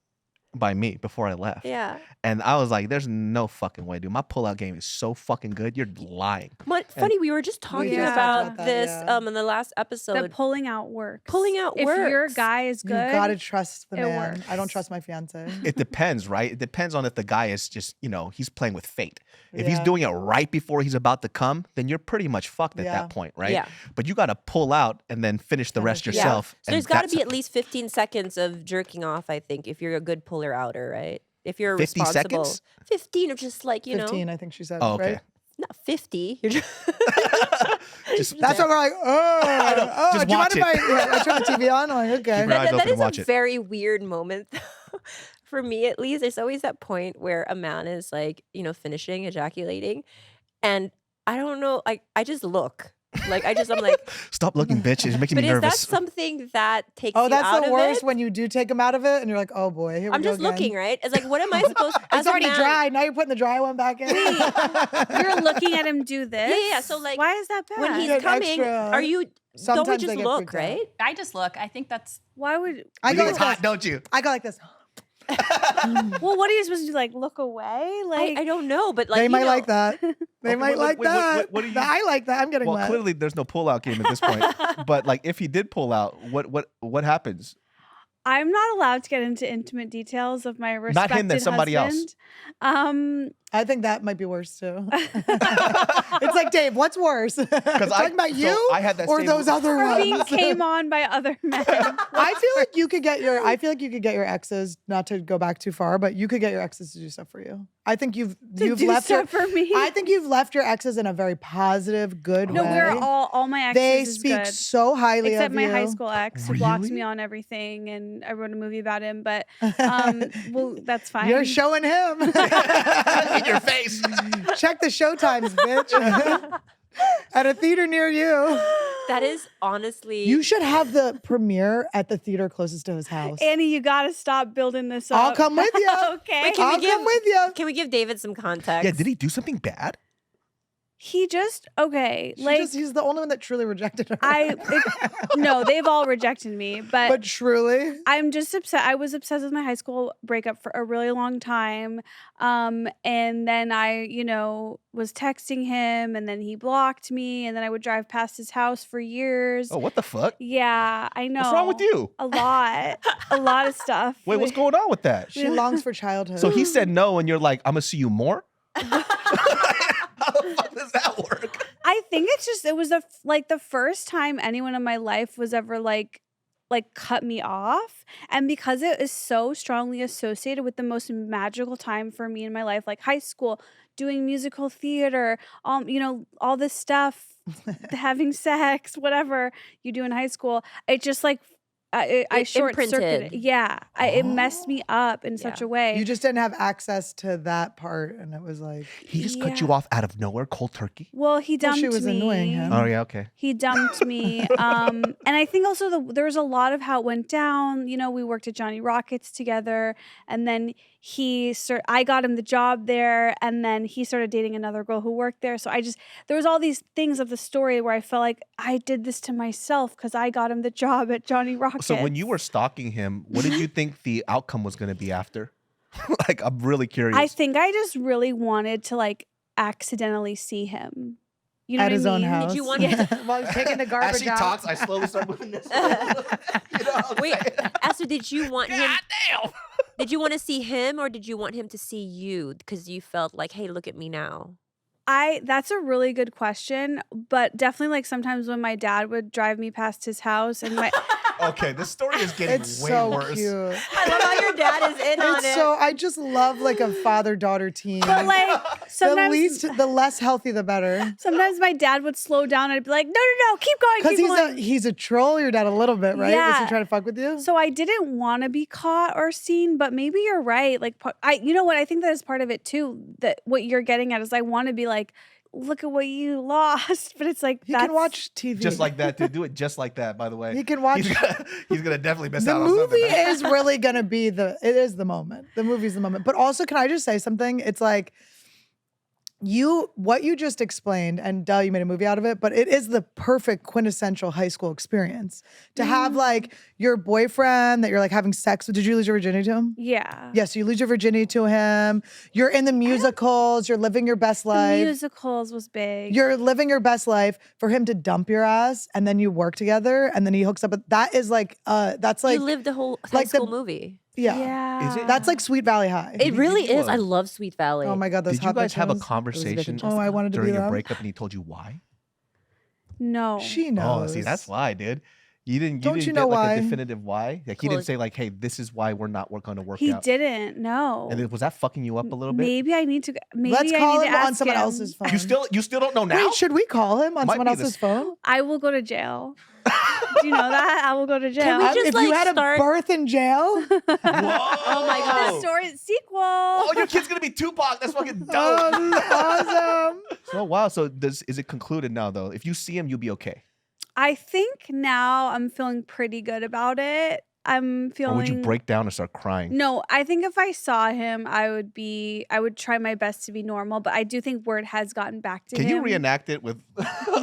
By me before I left. Yeah. And I was like, there's no fucking way, dude. My pullout game is so fucking good. You're lying. But funny, we were just talking just talked about about that, this yeah. in the last episode. That pulling out works. Pulling out if your works. guy is you good, gotta trust the it man. I don't works. trust my fiance. It depends, right? It depends on if the guy is just, he's playing with fate. If he's Yeah. doing it right before he's about to come, then you're pretty much fucked at Yeah. that point, right? Yeah. But you got to pull out and then finish the rest Finish it. yourself. So and there's got to that's- be at least 15 seconds of jerking off, I think, if you're a good puller outer, right? If you're 50 responsible. seconds? 15 or just like, 15, I think she said. Oh, okay. Right? not 50. You're just That's why we're like, oh, Just do you mind watch if I turn the TV on? I'm like, okay. Keep your eyes that open is and watch a it. very weird moment. For me, at least, there's always that point where a man is like, finishing, ejaculating. And I don't know, I just look. Like, I'm like, Stop looking, bitch. It's making but me is that nervous. something that takes Oh, you that's out the of worst it? when you do take them out of it and you're like, oh boy, here we I'm go just again. looking, right? It's like, what am I supposed to It's already dry. Now you're putting the dry one back in. You're looking at him do this. Yeah. So like, why is that bad? when he's Get coming, extra- don't we Sometimes just I get look, freaked out. right? I just look. I think that's why would I You go think like it's hot, this. don't you? I go like this. well, what are you supposed to do? Like look away? Like I don't know, but like They you might know, like that. They Okay, might wait, like wait, wait, that. what do you- I like that. I'm getting Well, wet. clearly there's no pull-out game at this point. But like, if he did pull out, what happens? I'm not allowed to get into intimate details of my respected Not him, then somebody else. husband. I think that might be worse too. It's like, Dave, what's worse? Talking about you I had that or same- those other Or being ones? came on by other men. I feel like you could get your exes, not to go back too far, but you could get your exes to do stuff for you. I think you've do left stuff for me. I think you've left your exes in a very positive, good No, way. we're all my exes. They is speak good. so highly Except of my you. high school ex who blocked Really? me on everything, and I wrote a movie about him. But well, that's fine. You're showing him. In your face. Check the showtimes, bitch. At a theater near you. that is honestly. You should have the premiere at the theater closest to his house. Annie, you gotta stop building this up. I'll come with you. Okay. Wait, can we I'll come give- with you. Can we give David some context? Yeah, did he do something bad? He just okay. Like He's the only one that truly rejected her. no, they've all rejected me, but truly. I'm just upset. I was obsessed with my high school breakup for a really long time. And then I, was texting him and then he blocked me and then I would drive past his house for years. Oh, what the fuck? Yeah, I know. What's wrong with you? A lot of stuff. Wait, what's going on with that? She longs for childhood. So he said no, and you're like, I'm gonna see you more. How the fuck does that work? I think it's just it was the first time anyone in my life was ever like cut me off, and because it is so strongly associated with the most magical time for me in my life, like high school, doing musical theater, all this stuff, having sex, whatever you do in high school, it just like I It short circuited. imprinted. Yeah, it messed me up in such Yeah. a way. you just didn't have access to that part, and it was like, He just cut you off out of nowhere, cold turkey. well, he Well, dumped she was me. annoying him. Oh yeah, okay. He dumped me. And I think also there was a lot of how it went down. We worked at Johnny Rockets together, and then I got him the job there, and then he started dating another girl who worked there. So there was all these things of the story where I felt like I did this to myself because I got him the job at Johnny Rockets. So when you were stalking him, what did you think the outcome was gonna be after? Like, I'm really curious. I think I just really wanted to like accidentally see him. You know at what his I own mean? house. Did you want While he's taking the garbage As she out. talks, I slowly start moving this. You know what I'm Wait, saying? Esther, did you want him? God damn. Did you want to see him, or did you want him to see you because you felt like, hey, look at me now? That's a really good question, but definitely like sometimes when my dad would drive me past his house and my Okay, this story is getting It's way so worse. cute. I love how your dad is in on It's it. so I just love like a father-daughter team. but like the less healthy, the better. sometimes my dad would slow down and I'd be like, no, keep going, Because keep going. he's a troll, your dad a little bit, right? Was Yeah. he trying to fuck with you? So I didn't want to be caught or seen, but maybe you're right. Like, you know what? I think that is part of it too. That what you're getting at is I want to be like, look at what you lost, but it's like He can watch TV. Just like that, to do it just like that, by the way. He can watch. He's gonna definitely miss The out on movie something. man. is really gonna be it is the moment. The movie's the moment. But also, can I just say something? It's like what you just explained, and you made a movie out of it, but it is the perfect quintessential high school experience. To have like your boyfriend that you're like having sex with. Did you lose your virginity to him? Yeah. Yes, so you lose your virginity to him. You're in the musicals. You're living your best The life. musicals was big. You're living your best life for him to dump your ass, and then you work together, and then he hooks up. But that is like, that's like, you lived the whole high like the- school movie. yeah. Yeah. Is it? That's like Sweet Valley High. It really you, is. I love Sweet Valley. Oh my God, those Did you hot guys have a bitches. conversation Oh, I wanted to be during your them. breakup, and he told you why? No. She Oh, knows. see, that's why, dude. You didn't Don't you get know like why? a definitive why? Like he Well, didn't say like, hey, this is why we're not going to work He out. didn't. No. And then, was that fucking you up a little bit? Maybe I need to. Maybe Let's I call need him to on ask someone him. else's phone. You still don't know now? Wait, should we call him on Might someone be else's this- phone? I will go to jail. Do you know that? I will go to jail. we just, If like, you had start- a birth in jail, Whoa! Oh my God. The story sequel. Oh, your kid's gonna be Tupac. That's fucking dope. oh, this is awesome. So wow. So is it concluded now though? If you see him, you'll be okay. I think now I'm feeling pretty good about it. I'm feeling. Or would you break down and start crying? No, I think if I saw him, I would try my best to be normal, but I do think word has gotten back to him. Can you reenact it with?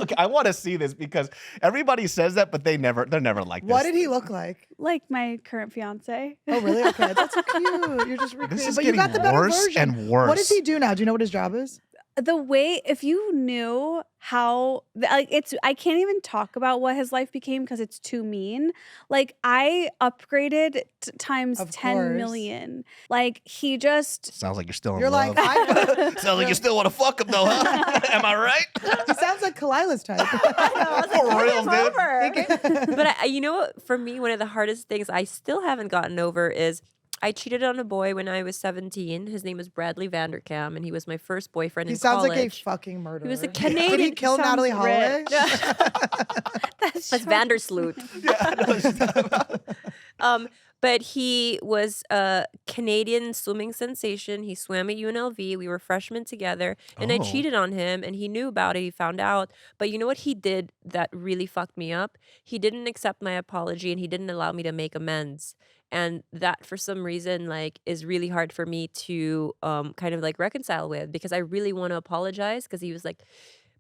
Okay, I want to see this because everybody says that, but they're never like this. What did he look like? Like my current fiance. Oh, really? Okay, that's so cute. You're just This recreating, is but you getting got the better worse version. and worse. What does he do now? Do you know what his job is? The way, if you knew how, like, I can't even talk about what his life became because it's too mean. Like, I upgraded times Of 10 course. million. Like, he just. Sounds like you're still in You're love. like, Sounds like you still want to fuck him though, huh? Am I right? he sounds like Khalyla's type. For real, dude. But you know what? For me, one of the hardest things I still haven't gotten over is I cheated on a boy when I was 17. His name was Bradley Vanderkam, and he was my first boyfriend He in sounds college. like a fucking murderer. He was a Did Canadian. he kill sounds Natalie Holloway? rich. That's That's so- Vandersloot. Yeah, I know what you're talking about. But he was a Canadian swimming sensation. He swam at UNLV. We were freshmen together, and I Oh. cheated on him, and he knew about it. He found out. But you know what he did that really fucked me up? He didn't accept my apology, and he didn't allow me to make amends. And that, for some reason, like, is really hard for me to kind of like reconcile with, because I really want to apologize, because he was like,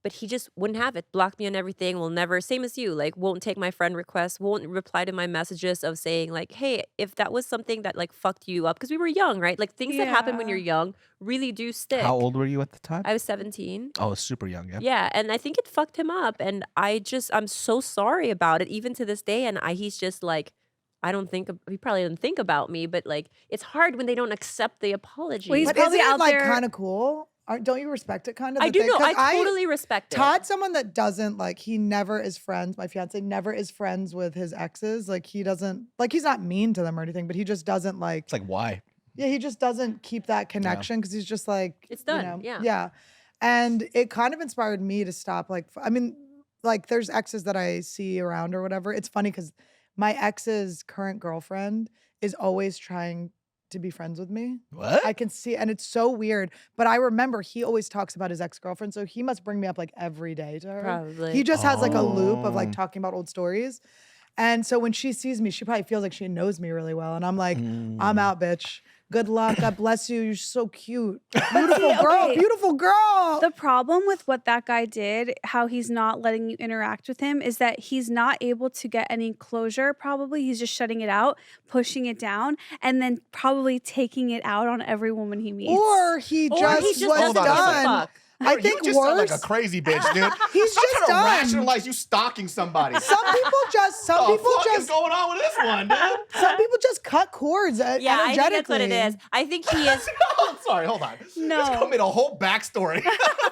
but he just wouldn't have it. Blocked me on everything. Will never, same as you, like, won't take my friend requests, won't reply to my messages of saying like, hey, if that was something that like fucked you up, because we were young, right? Like, things that happen when Yeah. you're young really do stick. How old were you at the time? I was 17. Oh, super young. Yeah. Yeah, and I think it fucked him up, and I'm so sorry about it, even to this day. And he's just like, I don't think he probably didn't think about me, but like, it's hard when they don't accept the apology. Well, he's But probably isn't it out like there- kind of cool? Don't you respect it kind of? I that do they- know. 'cause I totally respect it. Todd's someone that doesn't like, he never is friends. My fiance never is friends with his exes. Like, he doesn't, like, he's not mean to them or anything, but he just doesn't like, It's like why? yeah, he just doesn't keep that connection because he's just like, It's you done, know, yeah. Yeah. And it kind of inspired me to stop. Like, I mean, like, there's exes that I see around or whatever. It's funny because my ex's current girlfriend is always trying to be friends with me. What? I can see, and it's so weird. But I remember he always talks about his ex-girlfriend, so he must bring me up like every day to her. Probably. He just has like a loop of Oh. like talking about old stories. And so when she sees me, she probably feels like she knows me really well. And I'm like, I'm out, bitch. Good luck. God bless you. You're so cute. Beautiful girl. okay. Beautiful girl. The problem with what that guy did, how he's not letting you interact with him, is that he's not able to get any closure. Probably he's just shutting it out, pushing it down, and then probably taking it out on every woman he meets. Or he Or just he just was doesn't give a done. fuck. I You think just sound worse. like a crazy bitch, dude. He's Stop just trying to done. rationalize you stalking somebody. Some people just. Some What the people fuck is just. going on with this one, dude? Some people just cut cords. Yeah, I think that's what it energetically. is. I think he is. Oh, sorry, hold on. No. This girl made a whole backstory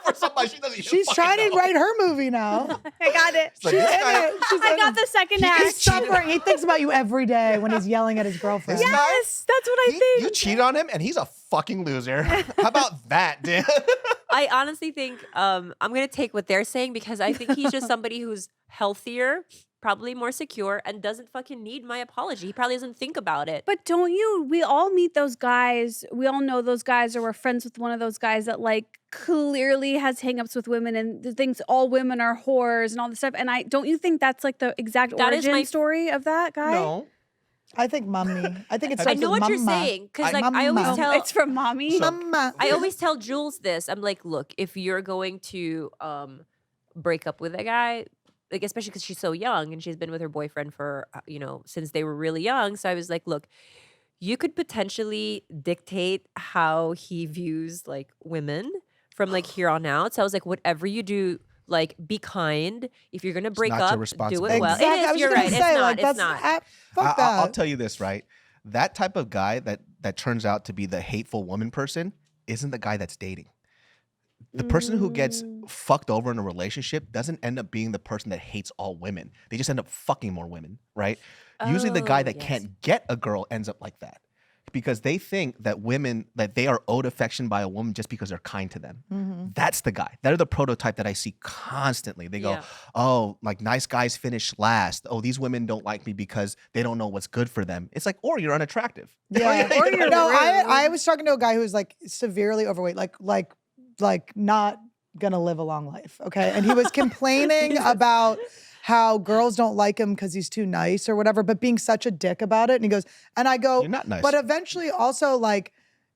for somebody she doesn't even She's fucking trying to know. write her movie now. I got it. It's like, She's this in guy- it. She's I in got it. the second He's act. suffering. He thinks about you every day when he's yelling at his girlfriend. Yes, that's what I think. You cheat on him and he's a fucking loser. How about that, dude? I honestly think I'm gonna take what they're saying, because I think he's just somebody who's healthier, probably more secure, and doesn't fucking need my apology. He probably doesn't think about it. But don't you? We all meet those guys. We all know those guys, or we're friends with one of those guys that like clearly has hangups with women and thinks all women are whores and all this stuff. And I don't you think that's like the exact That is origin my- story of that guy? No. I think mommy. I think it's. I know what you're saying, because like I always Mama. tell It's from mommy. Mama. I always tell Jules this. I'm like, look, if you're going to break up with a guy, like, especially because she's so young and she's been with her boyfriend for since they were really young. So I was like, look, you could potentially dictate how he views like women from like here on out. So I was like, whatever you do, like, be kind. If you're gonna break not your up, do it responsibility. well. Exactly. It I is. was You're just right. gonna say, It's not. like, It's that's not. fuck that. I'll tell you this, right? That type of guy that turns out to be the hateful woman person isn't the guy that's dating. The person who gets fucked over in a relationship doesn't end up being the person that hates all women. They just end up fucking more women, right? Usually the guy Oh, that yes. can't get a girl ends up like that. Because they think that women, that they are owed affection by a woman just because they're kind to them. That's the guy. They're the prototype that I see constantly. They go, Yeah. oh, like nice guys finish last. Oh, these women don't like me because they don't know what's good for them. It's like, or you're unattractive. Yeah. Or you're No, rude. I was talking to a guy who was like severely overweight, like not gonna live a long life. Okay. And he was complaining about how girls don't like him because he's too nice or whatever, but being such a dick about it. And he goes, and I go, You're not nice. but eventually also like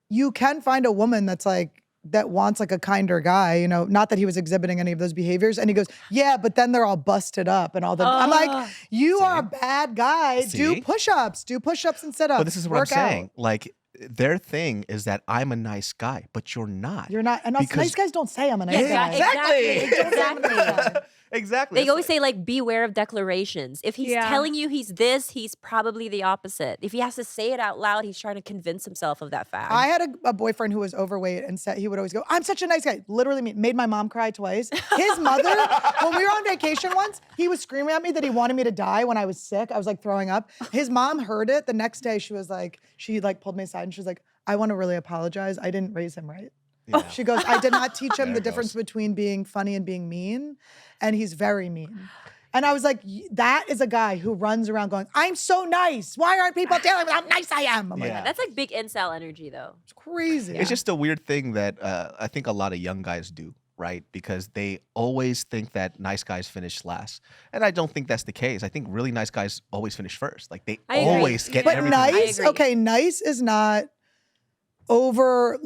you can find a woman that's like, that wants like a kinder guy, you know, not that he was exhibiting any of those behaviors. And he goes, yeah, but then they're all busted up and all that. I'm like, you are a bad guy. See? Do push-ups and sit-ups. But this is what I'm Work out. saying. Like, their thing is that I'm a nice guy, but you're not. You're not, and also Because- nice guys don't say I'm a nice Yeah, guy. exactly. Exactly. They That's always like- say like beware of declarations. If he's Yeah. telling you he's this, he's probably the opposite. If he has to say it out loud, he's trying to convince himself of that fact. I had a boyfriend who was overweight and said he would always go, I'm such a nice guy. Literally made my mom cry twice. His mother, when we were on vacation once, he was screaming at me that he wanted me to die when I was sick. I was like throwing up. His mom heard it. The next day she was like, she like pulled me aside and she was like, I want to really apologize. I didn't raise him right. Yeah. She goes, I did not teach him There the it difference goes. between being funny and being mean. And he's very mean. And I was like, that is a guy who runs around going, I'm so nice. Why aren't people telling me how nice I am? I'm like, Yeah. That's like big incel energy though. it's crazy. It's just a weird thing that I think a lot of young guys do, right? Because they always think that nice guys finish last. And I don't think that's the case. I think really nice guys always finish first. Like they I agree. always get But everything. nice, agree. okay, nice is not over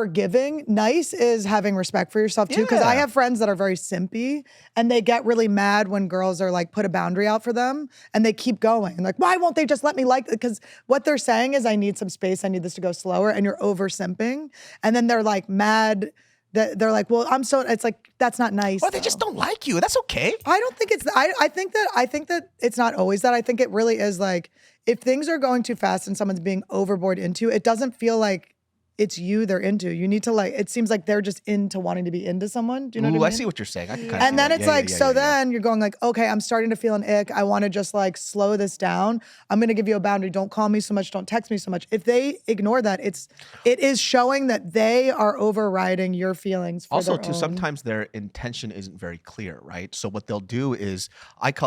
giving. Nice is having respect for yourself too. Because I Yeah. have friends that are very simpy and they get really mad when girls are like put a boundary out for them and they keep going. And like, why won't they just let me like, because what they're saying is I need some space, I need this to go slower, and you're over simping. And then they're like mad that they're like, well, it's like, that's not nice. Or they just though. don't like you. That's okay. I don't think it's. I think that it's not always that. I think it really is like if things are going too fast and someone's being overboard into, it doesn't feel like it's you they're into. You need to like. It seems like they're just into wanting to be into someone. Do you know Ooh, what I I mean? see what you're saying. I can kind of And then it's like, then you're going like, okay, I'm starting to feel an ick. I want to just like slow this down. I'm going to give you a boundary. Don't call me so much. Don't text me so much. If they ignore that, it is showing that they are overriding your feelings. For Also, their too, own. sometimes their intention isn't very clear, right? So what they'll do is,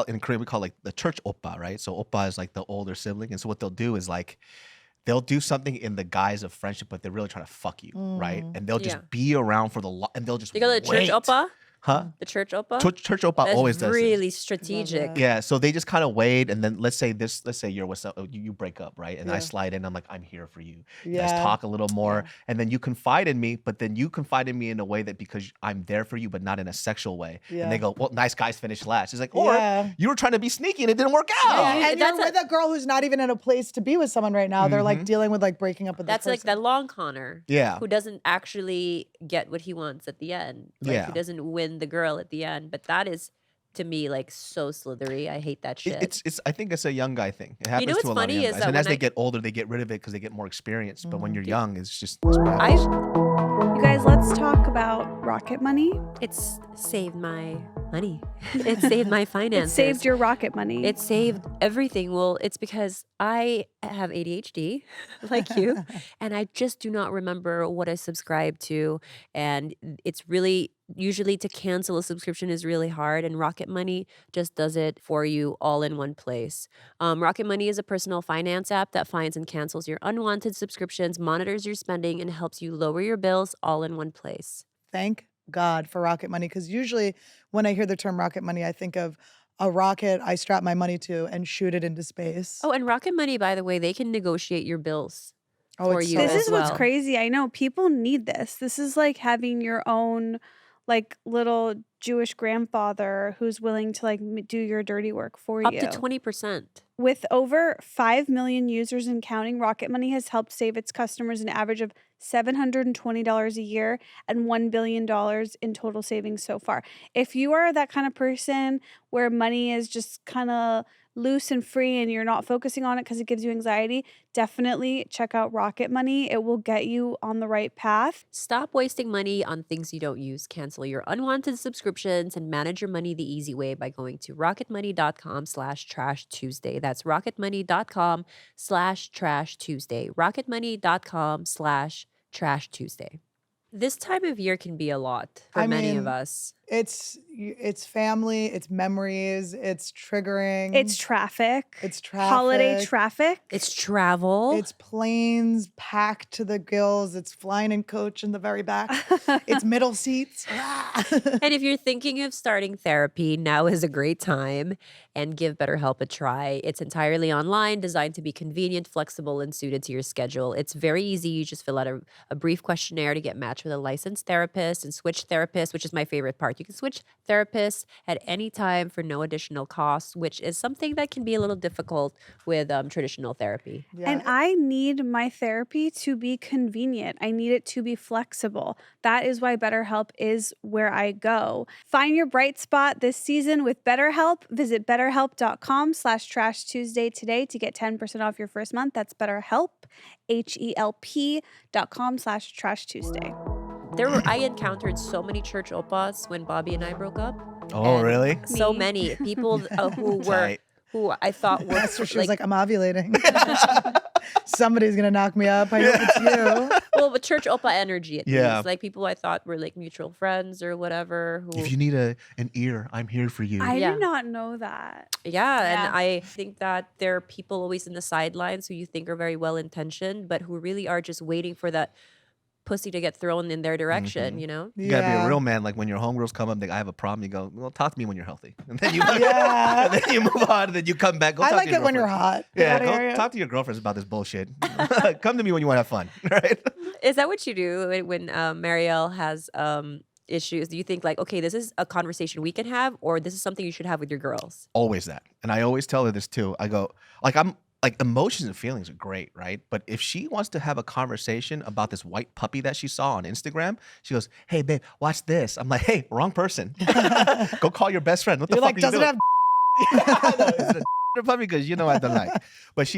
in Korean we call like the church oppa, right? So oppa is like the older sibling, and so what they'll do is like, they'll do something in the guise of friendship, but they're really trying to fuck you, right? And they'll just Yeah. be around for and they'll just You go to the church wait. oppa? Huh? The church oppa? Church oppa That's always does this. really strategic. Yeah, so they just kind of wait, and then let's say you're with you break up, right? And I slide in, I'm like, I'm here for you. You guys Yeah. talk a little more, and then you confide in me, but then you confide in me in a way that because I'm there for you, but not in a sexual way. Yeah. And they go, well, nice guys finish last. It's like, or Yeah. you were trying to be sneaky and it didn't work out. Yeah, And you're that's with a girl who's not even in a place to be with someone right now. They're like dealing with like breaking up with this That's like person. the long conner. Yeah. Who doesn't actually get what he wants at the end. Like, Yeah. Who doesn't win the girl at the end. But that is, to me, like so slithery. I hate that shit. It's. I think it's a young guy thing. It happens what's to a lot of funny young is guys. that And as when they I- get older, they get rid of it because they get more experience. But when you're young, it's I You guys, let's talk about Rocket Money. It's saved my money. It saved my It finances. saved your Rocket Money. It saved everything. Well, it's because I have ADHD, like you, and I just do not remember what I subscribe to. And it's really, usually to cancel a subscription is really hard, and Rocket Money just does it for you all in one place. Rocket Money is a personal finance app that finds and cancels your unwanted subscriptions, monitors your spending, and helps you lower your bills all in one place. Thank God for Rocket Money, because usually when I hear the term Rocket Money, I think of a rocket I strap my money to and shoot it into space. Oh, and Rocket Money, by the way, they can negotiate your bills. for it's you so This as is what's well. crazy. I know people need this. This is like having your own like little Jewish grandfather who's willing to like do your dirty work for Up you. to 20%. With over 5 million users and counting, Rocket Money has helped save its customers an average of $720 a year and $1 billion in total savings so far. If you are that kind of person where money is just kind of loose and free and you're not focusing on it because it gives you anxiety, definitely check out Rocket Money. It will get you on the right path. Stop wasting money on things you don't use. Cancel your unwanted subscriptions and manage your money the easy way by going to rocketmoney.com/trash Tuesday. That's rocketmoney.com/trash Tuesday. rocketmoney.com/trash Tuesday. This time of year can be a lot for many of us. It's family, it's memories, it's triggering. It's traffic. It's traffic. Holiday traffic. It's travel. It's planes packed to the gills. It's flying in coach in the very back. It's middle seats. And if you're thinking of starting therapy, now is a great time, and give BetterHelp a try. It's entirely online, designed to be convenient, flexible, and suited to your schedule. It's very easy. You just fill out a brief questionnaire to get matched with a licensed therapist and switch therapists, which is my favorite part. You can switch therapists at any time for no additional cost, which is something that can be a little difficult with traditional therapy. Yeah. And I need my therapy to be convenient. I need it to be flexible. That is why BetterHelp is where I go. Find your bright spot this season with BetterHelp. Visit betterhelp.com/trash Tuesday today to get 10% off your first month. That's BetterHelp, HELP.com/trash Tuesday. I encountered so many church oppas when Bobby and I broke up. Oh, And really? So Me. many people Tight. who I thought were Esther, she was like, I'm ovulating. Somebody's going to knock me up. I hope it's you. well, but church oppa energy at Yeah. least. Like people I thought were like mutual friends or whatever. Who If you need an ear, I'm here for you. I Yeah. did not know that. Yeah, Yeah. and I think that there are people always in the sidelines who you think are very well intentioned, but who really are just waiting for that pussy to get thrown in their direction, you know? You gotta be a real man. Like when your homegirls come up, they I have a problem. You go, well, talk to me when you're healthy, and then you Yeah. and then you move on, and then you come back. Go I talk like to your it when you're girlfriend. hot. Yeah, Outta go here. talk to your girlfriends about this bullshit. Come to me when you want to have fun, right? Is that what you do when Marielle has issues? Do you think like, okay, this is a conversation we can have, or this is something you should have with your girls? Always that, and I always tell her this too. I go, like emotions and feelings are great, right? But if she wants to have a conversation about this white puppy that she saw on Instagram, she goes, "Hey, babe, watch this." I'm like, "Hey, wrong person. Go call your best friend. What the You're fuck like, are you does it doing?" have Yeah, I know. Is it a puppy? Because you know I don't like. But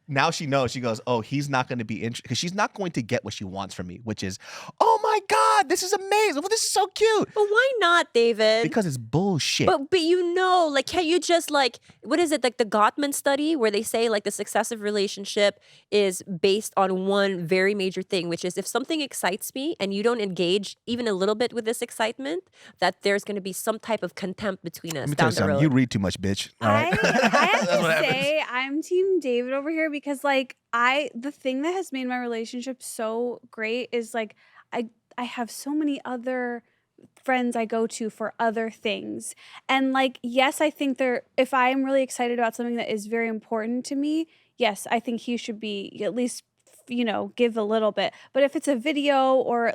now she knows. She goes, "Oh, he's not going to be interested," because she's not going to get what she wants from me, which is, "Oh my God, this is amazing. Well, this is so cute." But why not, David? Because it's bullshit. But you know, like, can't you just like, what is it, like the Gottman study where they say like the success of relationship is based on one very major thing, which is if something excites me and you don't engage even a little bit with this excitement, that there's going to be some type of contempt between us Let me tell down you the something. road. You read too much, bitch. All right? I have That's what to happens. say I'm Team David over here because like the thing that has made my relationship so great is like I have so many other friends I go to for other things. And like, yes, I think if I'm really excited about something that is very important to me, yes, I think he should be at least, give a little bit. But if it's a video or,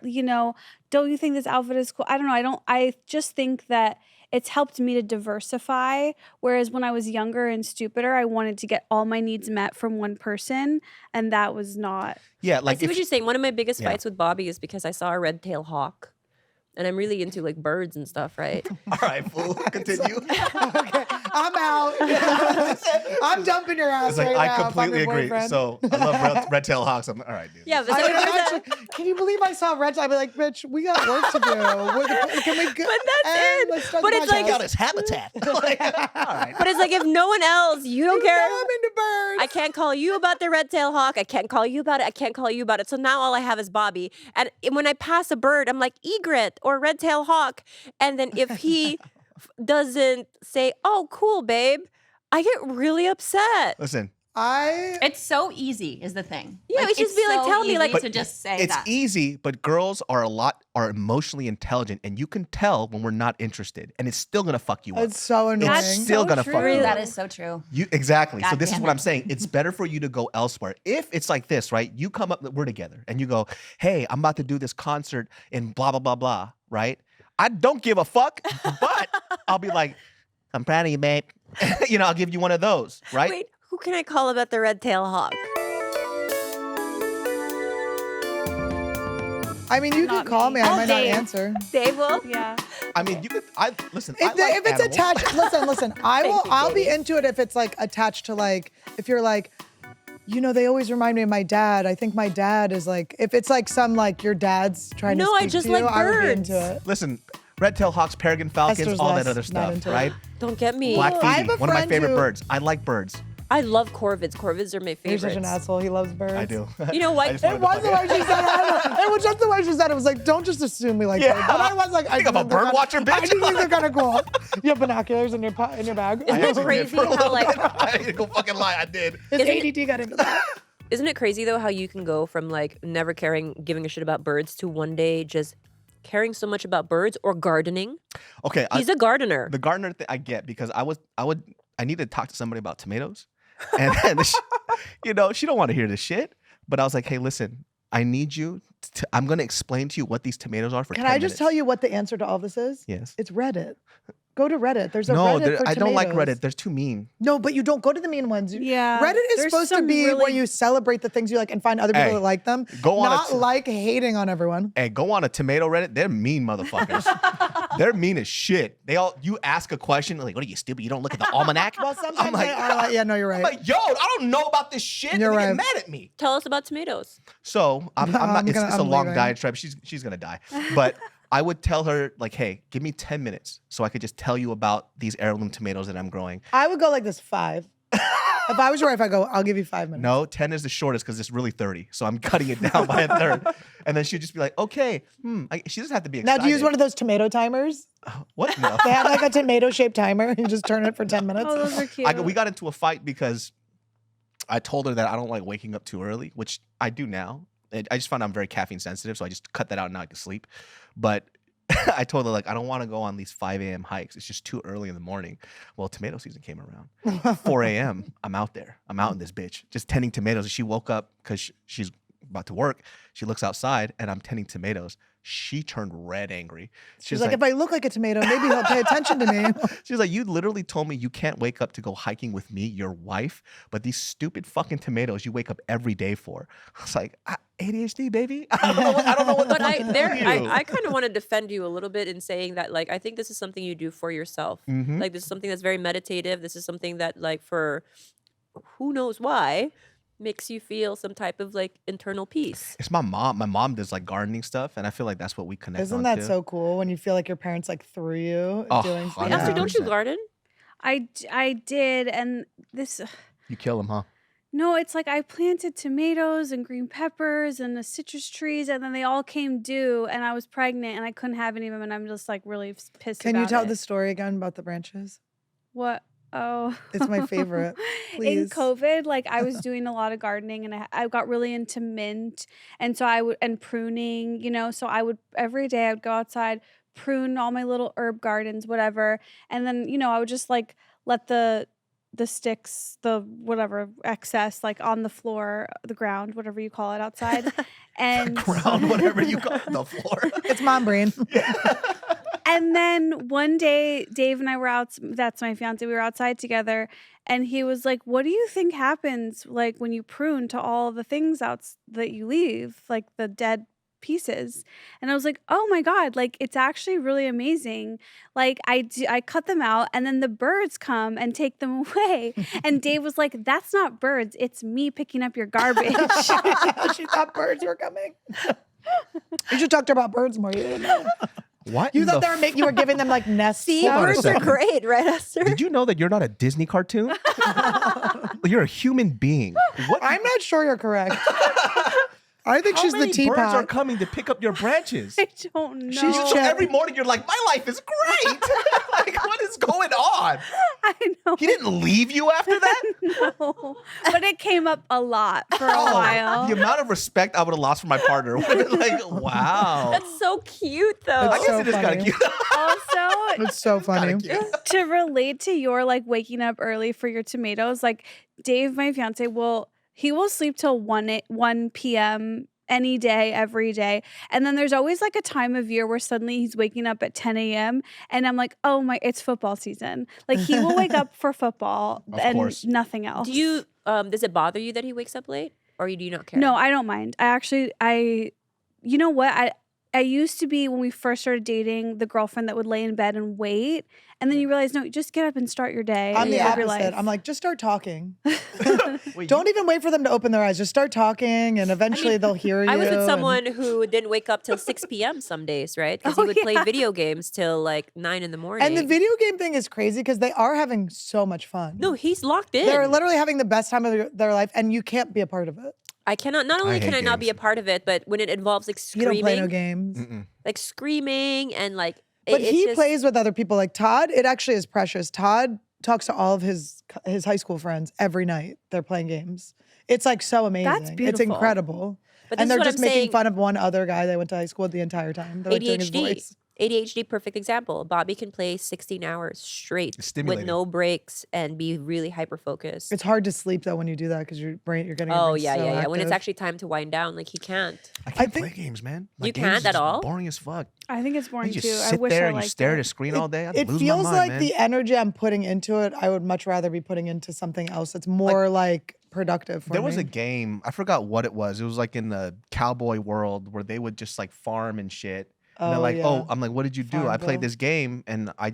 don't you think this outfit is cool? I don't know. I just think that it's helped me to diversify. Whereas when I was younger and stupider, I wanted to get all my needs met from one person. And that was not. Yeah, I like see what you're saying. One of my biggest Yeah. fights with Bobby is because I saw a red-tailed hawk. And I'm really into like birds and stuff, right? all right, fool. Continue. Okay, I'm out. I'm dumping your ass It's like right I now. if I'm completely your agree. boyfriend. So I love red-tailed hawks. I'm all right, dude. Yeah, but I so mean, there was a- actually, can you believe I saw Red? I'd be like, bitch, we got work to do. Can we go? But that's it. Let's start But the it's like- podcast. Check out his habitat. Like, all right. But it's like if no one else, you don't You care. know I'm into birds. I can't call you about the red-tailed hawk. I can't call you about it. I can't call you about it. So now all I have is Bobby. And when I pass a bird, I'm like, egret or red-tailed hawk. And then if he doesn't say, oh, cool, babe, I get really upset. Listen, It's so easy, is the thing. Yeah, Like, it's just it's be like, so tell me, easy like- to just say it's that. easy, but girls are emotionally intelligent, and you can tell when we're not interested, and it's still gonna fuck you up. It's so annoying. That's still so gonna fuck true. you up. That is so true. Exactly. So God this is damn what it. I'm saying. It's better for you to go elsewhere. If it's like this, right? You come up, we're together, and you go, "Hey, I'm about to do this concert in blah blah blah blah," right? I don't give a fuck, but I'll be like, "I'm proud of you, babe." I'll give you one of those, right? Wait, Who can I call about the red-tailed hawk? I mean, you Not can call me. me. I Oh, might not Dave. answer. Dave will? Yeah. I mean, you could. Listen. If, I like if it's animals. attached, listen. Thank you, I'll be Katie. into it if it's like attached to like, if you're like, you know, they always remind me of my dad. I think my dad is like, if it's like some like your dad's trying to No, I speak just to you, like I would be birds. into it. Listen, red-tailed hawks, peregrine falcons, Esther's all less that other not stuff, into it. right? Don't get me. Black I have phoebe, a one of my friend favorite who- birds. I like birds. I love corvids. Corvids are my You're favorites. such an asshole. He loves birds. I do. You know what? I just It wanted to was fuck the way she said it. I don't know. It was just the way she said it. It was like, don't just assume we like birds. But I was like, I Think I'm a think they're bird kinda- watcher, bitch? I just think they're kind of cool. You have binoculars in your bag. Isn't it actually did crazy for a how little like bit. I ain't gonna fucking lie, I did. His Isn't it- ADD got into that. Isn't it crazy though how you can go from like never giving a shit about birds to one day just caring so much about birds or gardening? Okay, He's a gardener. the gardener thing I get because I need to talk to somebody about tomatoes, and then she don't want to hear this shit. But I was like, hey, listen, I need you. I'm gonna explain to you what these tomatoes are for. Can 10 I just tell minutes. you what the answer to all this is? Yes. It's Reddit. Go to Reddit. There's a No, Reddit for I don't like tomatoes. Reddit. They're too mean. No, but you don't go to the mean ones. Yeah, Reddit is there's supposed to some be where really- you celebrate the things you like and find other people Hey, that like them. go on a Not like hating on everyone. Hey, go on a tomato Reddit. They're mean motherfuckers. They're mean as shit. You ask a question like, "What are you stupid? You don't look at the almanac?" Well, sometimes like, they are like, yeah, no, you're right. I'm like, yo, I don't know about this shit. You're and they right. get mad at me. Tell us about tomatoes. So I'm No, not. It's a I'm long leaving. diatribe. She's gonna die. But I would tell her like, hey, give me 10 minutes so I could just tell you about these heirloom tomatoes that I'm growing. I would go like this 5. If I was your wife, I'd go, I'll give you 5 minutes. No, 10 is the shortest because it's really 30. So I'm cutting it down by a third. And then she'd just be like, okay, she doesn't have to be Now, excited. do you use one of those tomato timers? What? No. They have like a tomato-shaped timer. You just turn it for 10 minutes. Oh, those are cute. We got into a fight because I told her that I don't like waking up too early, which I do now. I just found I'm very caffeine sensitive, so I just cut that out and now I can sleep. But I told her like I don't want to go on these 5 a.m. hikes. It's just too early in the morning. Well, tomato season came around. 4 a.m. I'm out there. I'm out in this bitch just tending tomatoes. She woke up because she's about to work. She looks outside and I'm tending tomatoes. She turned red angry. She's like, if I look like a tomato, maybe he'll pay attention to me. She's like, you literally told me you can't wake up to go hiking with me, your wife, but these stupid fucking tomatoes you wake up every day for. I was like, ADHD, baby. I don't know what the But fuck to tell you. I kind of want to defend you a little bit in saying that like I think this is something you do for yourself. Mhm. Like this is something that's very meditative. This is something that like for who knows why makes you feel some type of like internal peace. It's my mom. My mom does like gardening stuff, and I feel like that's what we connect Isn't on that to. so cool when you feel like your parents like threw you Oh, doing stuff? Wait, Esther, don't you 100%. garden? I did, and this. You kill them, huh? No, it's like I planted tomatoes and green peppers and the citrus trees, and then they all came due, and I was pregnant, and I couldn't have any of them, and I'm just like really pissed. Can you about tell it. the story again about the branches? What? Oh, It's my favorite. In Please. COVID, like I was doing a lot of gardening, and I got really into mint, and so I would and pruning, So I would every day I would go outside, prune all my little herb gardens, whatever, and then I would just like let the sticks, the whatever excess, like on the floor, the ground, whatever you call it outside, and Ground, whatever you call it, the floor. It's mom brain. And then one day, Dave and I were out. That's my fiance. We were outside together, and he was like, "What do you think happens like when you prune to all the things that you leave, like the dead pieces?" And I was like, "Oh my god! Like it's actually really amazing. Like I cut them out, and then the birds come and take them away." And Dave was like, "That's not birds. It's me picking up your garbage." She thought birds were coming. You should talk to her about birds more. You didn't know. What? You in thought the you were giving them like nests. See, Hold on a birds are second. great, right, Esther? Did you know that you're not a Disney cartoon? You're a human being. What? I'm not sure you're correct. I think How she's the many birds are teapot. coming to pick up your branches? I don't know. She's So every morning you're like, my life is great. Like, what is going on? I know. He didn't leave you after that? No, but it came up a lot for a Oh, while. the amount of respect I would have lost for my partner. Like, wow. That's so cute though. I guess so it is kind funny. of cute. Also, It's so funny. Kinda cute. to relate to your like waking up early for your tomatoes, like Dave, my fiance, he will sleep till 1 p.m. any day, every day. And then there's always like a time of year where suddenly he's waking up at 10 a.m. and I'm like, oh my, it's football season. Like he will wake up for football Of and course. nothing else. Do you does it bother you that he wakes up late, or do you not care? No, I don't mind. You know what? I used to be, when we first started dating, the girlfriend that would lay in bed and wait. And then you realize, no, just get up and start your day. I'm the live your opposite. life. I'm like, just start talking. Wait, Don't even wait for them to open their eyes. Just start talking, and eventually they'll hear you. I was with and- someone who didn't wake up till 6 p.m. some days, right? Because he would play video games till like 9 in the morning. And the video game thing is crazy because they are having so much fun. No, he's locked in. They're literally having the best time of their life, and you can't be a part of it. I cannot. Not only I can I hate not be a games. part of it, but when it involves like You don't play no screaming, games. like screaming and like. But it's he just- plays with other people. Like Todd, it actually is precious. Todd talks to all of his high school friends every night. They're playing games. It's like so amazing. It's beautiful. incredible. But And this is they're what just I'm making saying. fun of one other guy they went to high school with the entire time. They're like doing his ADHD. voice. ADHD, perfect example. Bobby can play 16 hours straight It's with stimulating. no breaks and be really hyper focused. It's hard to sleep though when you do that because you're getting your Oh brain yeah, so yeah, yeah. When it's active. actually time to wind down, like he can't. I can't think- play games, man. You games can't is at just all? Boring as fuck. I think it's You boring just too. I sit wish there I and you liked stare at it. a screen all day. I'd It lose feels my mind, like man. the energy I'm putting into it, I would much rather be putting into something else that's more like productive for There me. was a game, I forgot what it was. It was like in the cowboy world where they would just like farm and shit. And they're Oh, like, yeah. oh, I'm like, what did you do? I Farmville. played this game and I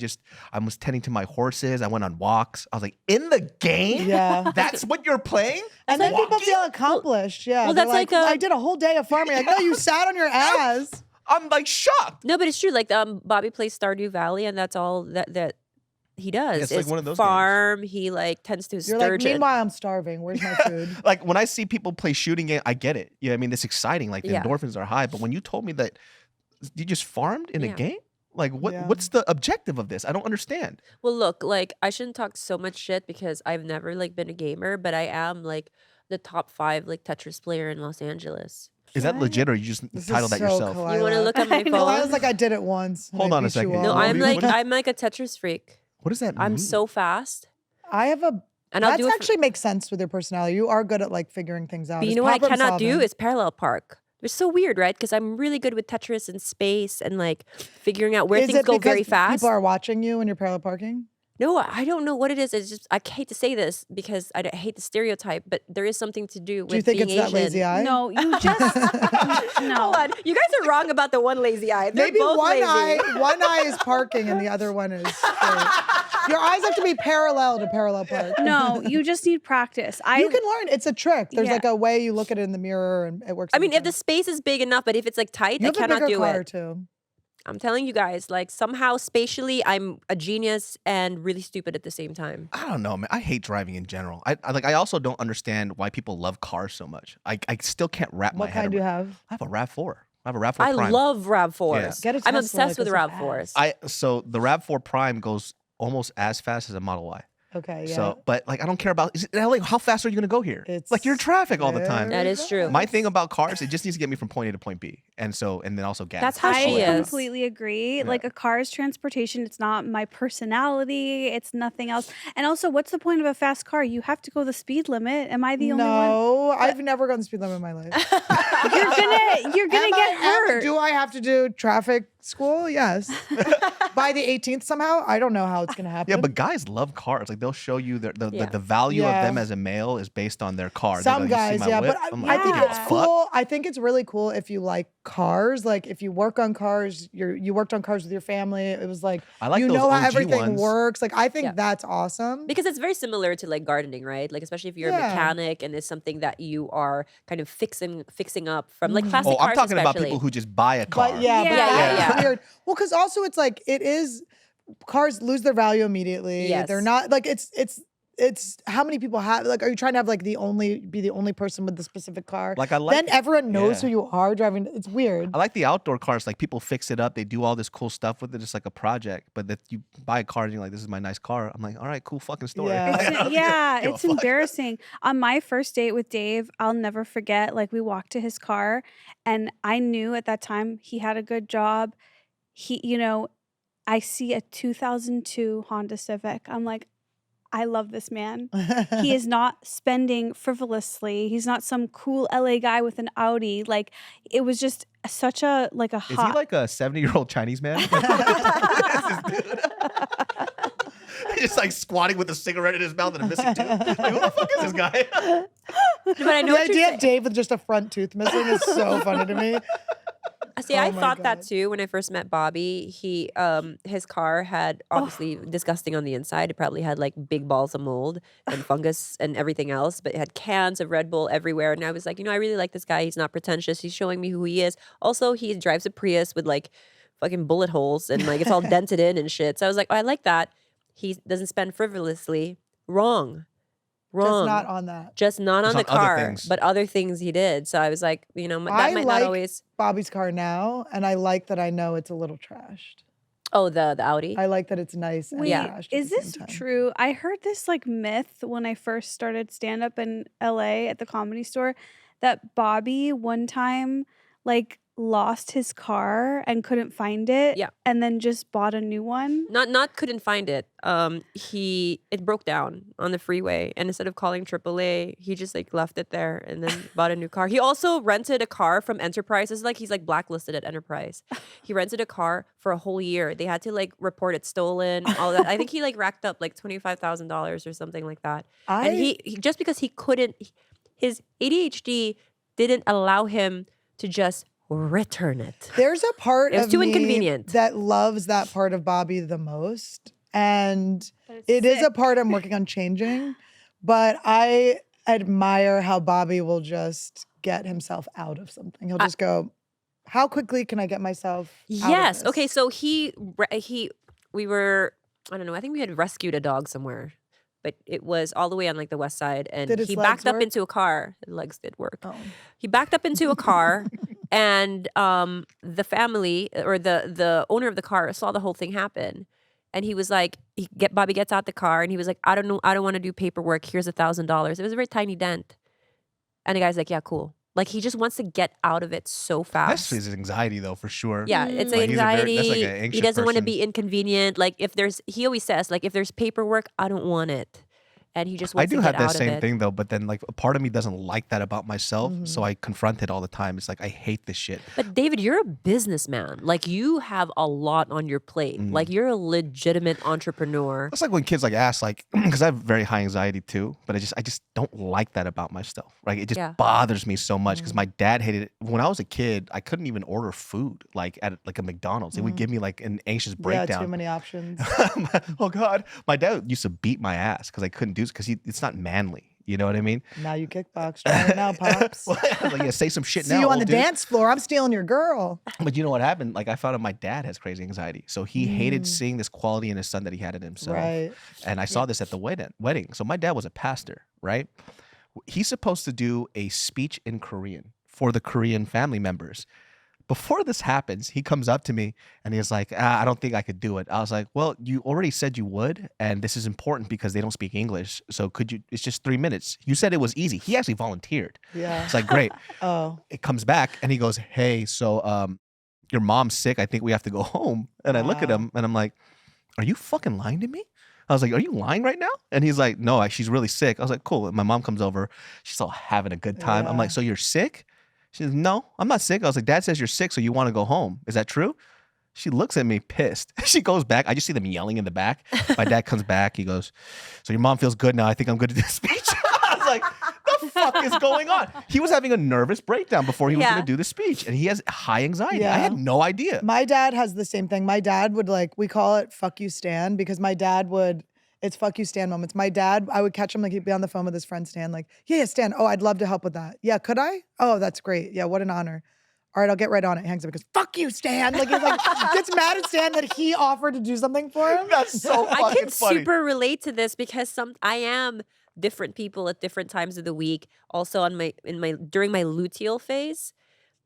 was tending to my horses. I went on walks. I was like, in the game? Yeah. That's what you're playing? And then people Walking? feel accomplished. Yeah. well, They're that's like a- I did a whole day of farming. Like, no, you sat on your ass. I'm like shocked. No, but it's true. Like Bobby plays Stardew Valley, and that's all that he does. It's like is one of those farm. He like tends to You're like, sturgeon. meanwhile, I'm starving. Where's my food? Like when I see people play shooting game, I get it. Yeah, I mean, it's exciting. Like the Yeah. endorphins are high. But when you told me that you just farmed in a Yeah. game, like Yeah. what's the objective of this? I don't understand. Well, look, like I shouldn't talk so much shit because I've never like been a gamer, but I am like the top 5 like Tetris player in Los Angeles. Is that What? legit or you just This titled is that so yourself? Khalyla. You want to look at my I know. phone? I was like, I did it once. and Hold I on a beat you second. all. No, What I'm do you- like what do you- I'm like a Tetris freak. What does that mean? I'm so fast, I have a. and I'll That do it. actually makes sense with your personality. You are good at like figuring things out. But you It's know what I problem cannot do solving. is parallel park. It's so weird, right? Because I'm really good with Tetris and space and like figuring out where Is things it go because very fast. people are watching you when you're parallel parking? No, I don't know what it is. It's just I hate to say this because I hate the stereotype, but there is something to do with Do you think being it's that Asian. lazy eye? No, you just no. Hold on, you guys are wrong about the one lazy eye. They're Maybe both one lazy. one eye is parking and the other one is straight. Your eyes have to be parallel to parallel park. No, you just need practice. You can learn. It's a trick. There's Yeah. like a way you look at it in the mirror and it works. I mean, every if the time. space is big enough, but if it's like tight, you I have a cannot bigger do car it. too. I'm telling you guys, like somehow spatially, I'm a genius and really stupid at the same time. I don't know, man. I hate driving in general. I also don't understand why people love cars so much. I still can't wrap my What head kind do you around. have? I have a RAV4. I have a RAV4 I Prime. love RAV4s. Yeah. Get a I'm Tesla, obsessed it with goes RAV4s. fast. So the RAV4 Prime goes almost as fast as a Model Y. Okay, yeah. So, but like I don't care about. Is it LA? How fast are you gonna go here? It's like you're in traffic all the time. That is true. My thing about cars, it just needs to get me from point A to point B, and then also gas. That's how I she is. completely agree. Like a car is transportation. It's not my personality. It's nothing else. And also, what's the point of a fast car? You have to go the speed limit. Am I the only one? No, I've never gone the speed limit in my life. You're gonna get hurt. Do I have to do traffic school? Yes. By the 18th somehow? I don't know how it's gonna happen. Yeah, but guys love cars. Like they'll show you Yeah. the value Yeah. of them as a male is based on their car. some They'll go, "You see guys, my yeah, whip?" but I'm I like, think Yeah. it's "Fuck." cool. I think it's really cool if you like cars. Like if you work on cars, you worked on cars with your family. It was like I like you those know how OG everything ones. works. Like I think Yeah. that's awesome. Because it's very similar to like gardening, right? Like especially if you're a Yeah. mechanic and it's something that you are kind of fixing up from like plastic Oh, I'm cars talking about especially. people who just buy a car. But yeah, but Yeah, that's yeah. weird. Well, because also it's like it is cars lose their value immediately. Yes. They're not like it's how many people have like are you trying to have like be the only person with the specific car? Like I like. Then everyone knows yeah. who you are driving. It's weird. I like the outdoor cars. Like people fix it up. They do all this cool stuff with it. It's like a project. But that you buy a car and you're like, this is my nice car. I'm like, all right, cool fucking story. Yeah. Like, I don't Yeah, give a it's fuck. embarrassing. On my first date with Dave, I'll never forget. Like we walked to his car, and I knew at that time he had a good job. I see a 2002 Honda Civic. I'm like, I love this man. He is not spending frivolously. He's not some cool LA guy with an Audi. Like, it was just such a like a Is he hot. like a 70-year-old Chinese man? What is this dude? Just like squatting with a cigarette in his mouth and a missing tooth. Like, who the fuck is this guy? But I know The what you're idea saying. of Dave with just a front tooth missing is so funny to me. See, Oh I my thought that God. too when I first met Bobby. He, his car had obviously disgusting on the inside. It probably had like big balls of mold and fungus and everything else, but it had cans of Red Bull everywhere. And I was like, I really like this guy. He's not pretentious. He's showing me who he is. Also, he drives a Prius with like fucking bullet holes and like it's all dented in and shit. So I was like, oh, I like that. He doesn't spend frivolously. Wrong. Just not on that. Just not Just on the on other car, things. but other things he did. So I was like, that I might like not always. Bobby's car now, and I like that I know it's a little trashed. Oh, the Audi. I like that it's nice and Wait, trashed at is the same this time. true? I heard this like myth when I first started stand up in LA at the Comedy Store that Bobby one time like lost his car and couldn't find it. Yeah. And then just bought a new one. Not couldn't find it. It broke down on the freeway, and instead of calling AAA, he just like left it there and then bought a new car. He also rented a car from Enterprise. It's like he's like blacklisted at Enterprise. He rented a car for a whole year. They had to like report it stolen, all that. I think he like racked up like $25,000 or something like that. And he just because he couldn't, his ADHD didn't allow him to just return it. There's a part It was of too me inconvenient. that loves that part of Bobby the most. And But it's it is a sick. part I'm working on changing. But I admire how Bobby will just get himself out of something. He'll just go, how quickly can I get myself out Yes. of this? Okay. So we were, I don't know, I think we had rescued a dog somewhere, but it was all the way on like the west side. And Did his he legs backed up work? into a car. His legs did work. Oh. He backed up into a car and the family or the owner of the car saw the whole thing happen. And he was like, Bobby gets out the car and he was like, I don't know, I don't want to do paperwork. Here's $1,000. It was a very tiny dent. And the guy's like, yeah, cool. Like he just wants to get out of it so That's fast. his anxiety, though, for sure. Yeah, it's Like, he's a very- anxiety. that's like an He anxious doesn't want to person. be inconvenient. Like he always says, like if there's paperwork, I don't want it. And he just I wants do to have get that out of same it. thing though, but then like a part of me doesn't like that about myself, Mm-hmm. so I confront it all the time. It's like I hate this shit. But David, you're a businessman. Like you have a lot on your plate. Mm. Like you're a legitimate entrepreneur. It's like when kids like ask, like, because I have very high anxiety too, but I just don't like that about myself. Like it just Yeah. bothers me so much Mm. because my dad hated it. When I was a kid, I couldn't even order food like at like a McDonald's. It would give me like an anxious Mm. Yeah, breakdown. too many options. Oh God, my dad used to beat my ass because I couldn't do it because it's not manly. You know what I mean? Now you kickbox. Try it now, Pops. Well, I was like, yeah, say some shit See now. you on old the dude. dance floor. I'm stealing your girl. But you know what happened? Like I found out my dad has crazy anxiety, so he hated Mm. seeing this quality in his son that he had in himself. Right. And I saw this at the wedding. So my dad was a pastor, right? He's supposed to do a speech in Korean for the Korean family members. Before this happens, he comes up to me and he's like, I don't think I could do it. I was like, well, you already said you would, and this is important because they don't speak English. So could you, it's just 3 minutes. You said it was easy. He actually volunteered. Yeah. It's like, great. Oh. It comes back and he goes, hey, so your mom's sick. I think we have to go home. And I look at Wow. him and I'm like, are you fucking lying to me? I was like, are you lying right now? And he's like, no, she's really sick. I was like, cool. And my mom comes over. She's all having a good time. I'm Yeah. like, so you're sick? She says, no, I'm not sick. I was like, Dad says you're sick, so you want to go home. Is that true? She looks at me pissed. She goes back. I just see them yelling in the back. My dad comes back. He goes, so your mom feels good now. I think I'm good to do the speech. I was like, the fuck is going on? He was having a nervous breakdown before he was Yeah. going to do the speech. And he has high anxiety. I Yeah. had no idea. My dad has the same thing. My dad would we call it fuck you Stan because my dad it's fuck you Stan moments. My dad, I would catch him he'd be on the phone with his friend Stan, yeah, Stan, oh, I'd love to help with that. Yeah, could I? Oh, that's great. Yeah, what an honor. All right, I'll get right on it. Hangs up because fuck you, Stan. He's gets mad at Stan that he offered to do something for him. That's so fucking I can funny. super relate to this because I am different people at different times of the week. Also during my luteal phase.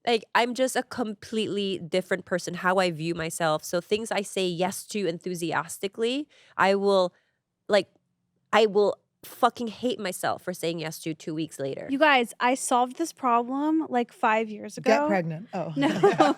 Like I'm just a completely different person, how I view myself. So things I say yes to enthusiastically, I will fucking hate myself for saying yes to 2 weeks later. You guys, I solved this problem like 5 years ago. Get pregnant. Oh. No.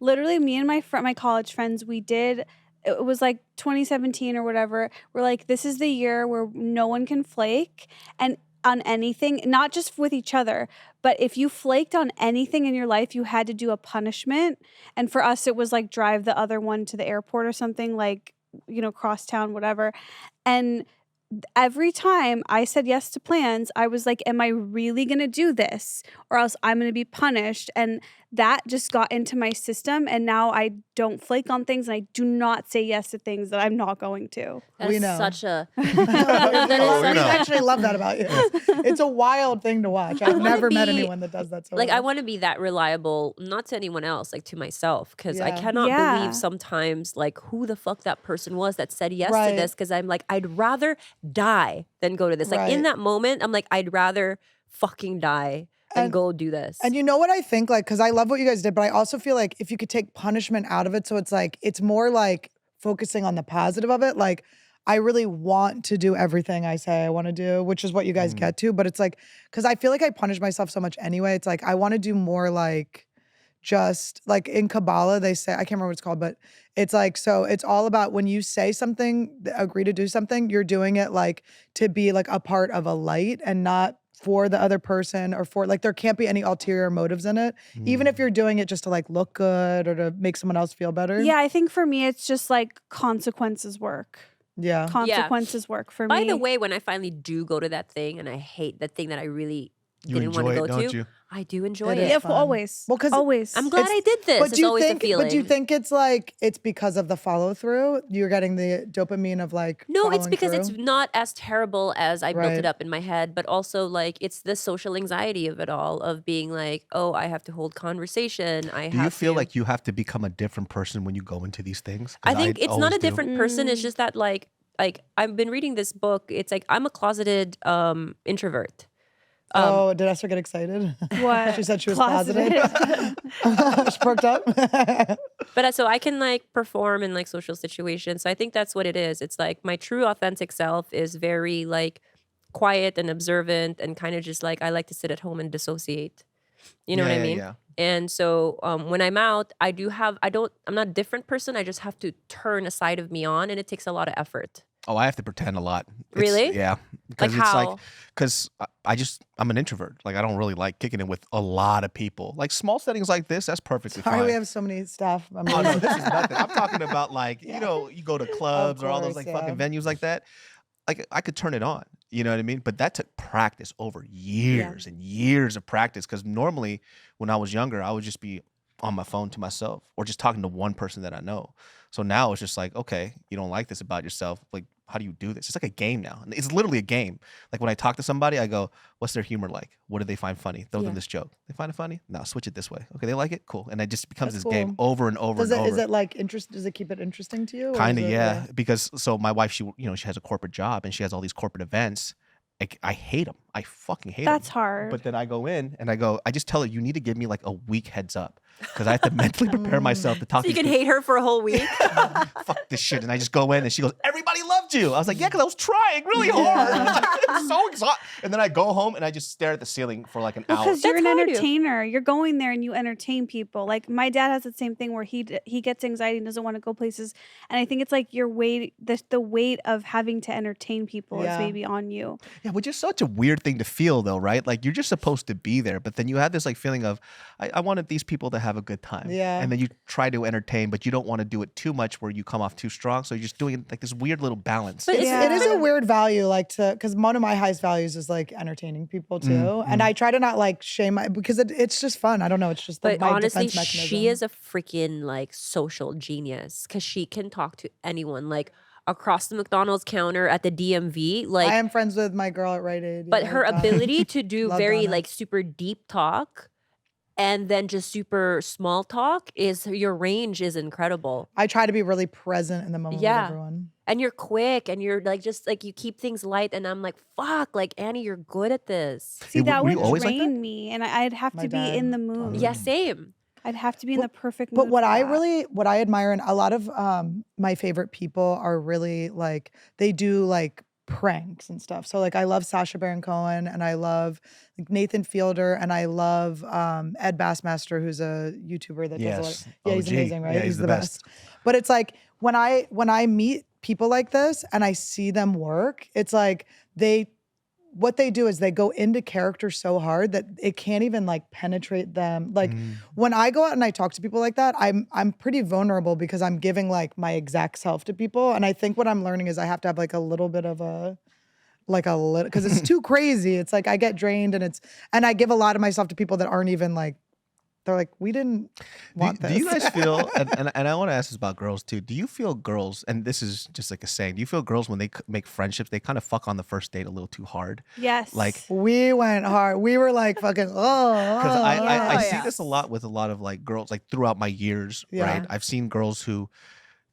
Literally, me and my college friends, we did it was like 2017 or whatever. We're like, this is the year where no one can flake and on anything, not just with each other, but if you flaked on anything in your life, you had to do a punishment. And for us, it was like drive the other one to the airport or something, like, you know, cross town, whatever. And every time I said yes to plans, I was like, am I really going to do this? Or else I'm going to be punished. And that just got into my system. And now I don't flake on things and I do not say yes to things that I'm not going to. That We is know. such a we know. actually love that about you. It's a wild thing to watch. I've wanna never met be- anyone that does that so like I well. want to be that reliable, not to anyone else, like to myself, because I Yeah. cannot Yeah. believe sometimes like who the fuck that person was that said yes Right. to this. Because I'm like, I'd rather die than go to this. Like in Right. that moment, I'm like, I'd rather fucking die than And- go do this. And you know what I think? Like, because I love what you guys did, but I also feel like if you could take punishment out of it, so it's like, it's more like focusing on the positive of it. Like, I really want to do everything I say I want to do, which is what you guys get to. But it's like, because I feel like I punish myself so much anyway. It's like, I want to do more like, just like in Kabbalah, they say, I can't remember what it's called, but it's like, so it's all about when you say something, agree to do something, you're doing it like to be like a part of a light and not for the other person or for like, there can't be any ulterior motives in it. Even if you're doing it just to like look good or to make someone else feel better. Yeah, I think for me, it's just like consequences work. Yeah. Consequences work for By me. the way, when I finally do go to that thing and I hate that thing that I really You didn't want enjoy to it, go don't to, you? I do enjoy It it. is yeah, fun. always. Well, 'cause always. I'm glad I did this. But It's do you always think? the feeling. But do you think it's like it's because of the follow through? You're getting the dopamine of like No, it's following because it's through? not as terrible as I built Right. it up in my head, but also like it's the social anxiety of it all, of being like, oh, I have to hold conversation. I Do you have feel to. like you have to become a different person when you go into these things? 'Cause I think it's not always a do. different person. It's just that like I've been reading this book. It's like I'm a closeted introvert. Oh, did Esther get excited? What? She said she was Closeted. closeted. She perked up. But so I can like perform in like social situations. So I think that's what it is. It's like my true authentic self is very like quiet and observant and kind of just like I like to sit at home and dissociate. You know what I Yeah, mean? yeah. And so when I'm out, I'm not a different person. I just have to turn a side of me on, and it takes a lot of effort. Oh, I have to pretend a lot. Really? Yeah. Because Like it's how? like, because I'm an introvert. Like, I don't really like kicking it with a lot of people. Like, small settings like this, that's perfectly Sorry, fine. we have so many staff members. Oh, no, this is nothing. I'm talking about like, you know, you go to clubs or all those course, like fucking yeah. venues like that. Like, I could turn it on. You know what I mean? But that took practice over years and years of practice. Because normally when I was younger, I would just be on my phone to myself or just talking to one person that I know. So now it's just like, okay, you don't like this about yourself. Like, how do you do this? It's like a game now. It's literally a game. Like when I talk to somebody, I go, what's their humor like? What do they find funny? Throw them this joke. They find it funny? No, switch it this way. Okay, they like it? Cool. And it just becomes That's this game cool. over and over Does and it, over. is it like interest? Does it keep it interesting to you? or Kind of, is it, yeah. Because so my wife, she has a corporate job and she has all these corporate events. I hate them. I fucking hate them. That's hard. But then I go in and I just tell her, you need to give me like a week heads up because I have to mentally prepare myself to talk So to you can these hate her for a whole week. people. Fuck this shit. And I just go in and she goes, everybody loved you. I was like, yeah, because I was trying really hard. I'm so exhausted. And then I go home and I just stare at the ceiling for like an hour. Because you're an That's how I do. entertainer. You're going there and you entertain people. Like my dad has the same thing where he gets anxiety and doesn't want to go places. And I think it's like your weight, the weight of having to entertain people Yeah. is maybe on you. Yeah, which is such a weird thing to feel though, right? Like you're just supposed to be there, but then you have this like feeling of, I wanted these people to have a good time. Yeah. And then you try to entertain, but you don't want to do it too much where you come off too strong. So you're just doing like this weird little balance. But It's, Yeah. It is a weird value, like because one of my highest values is like entertaining people too, and I try to not like shame because it's just fun. I don't know, it's just But my honestly, defense mechanism. she is a freaking like social genius because she can talk to anyone, like across the McDonald's counter at the DMV. Like, I am friends with my girl at Rite Aid. but yeah, her Donna. ability to do Love very Donna. like super deep talk and then just super small talk your range is incredible. I try to be really present in the moment Yeah. with everyone. And you're quick and you're like just like you keep things light and I'm like, fuck, like Annie, you're good at this. See, Hey, that were would you always like that? drain me, and I'd have My to be dad. in the mood. Yeah, same. I'd have to be in the perfect mood. But what for I that. admire, and a lot of my favorite people are really like, they do like pranks and stuff. So like I love Sacha Baron Cohen and I love like Nathan Fielder and I love Ed Bassmaster, who's a YouTuber that does a lot. Yes. Yeah, he's OG. amazing, right? Yeah, he's the best. But it's like when I meet people like this and I see them work, it's like what they do is they go into character so hard that it can't even like penetrate them. Like when I go out and I talk to people like that, I'm pretty vulnerable because I'm giving like my exact self to people. And I think what I'm learning is I have to have like a little bit of because it's too crazy. It's like I get drained and I give a lot of myself to people that aren't even like, they're like, we didn't want this. Do you guys feel, and I want to ask this about girls too, do you feel girls, and this is just like a saying, do you feel girls when they make friendships, they kind of fuck on the first date a little too hard? Yes. Like, We went hard. We were like fucking, because I Oh, see yeah. this a lot with a lot of like girls, like throughout my years, Yeah. right? I've seen girls who,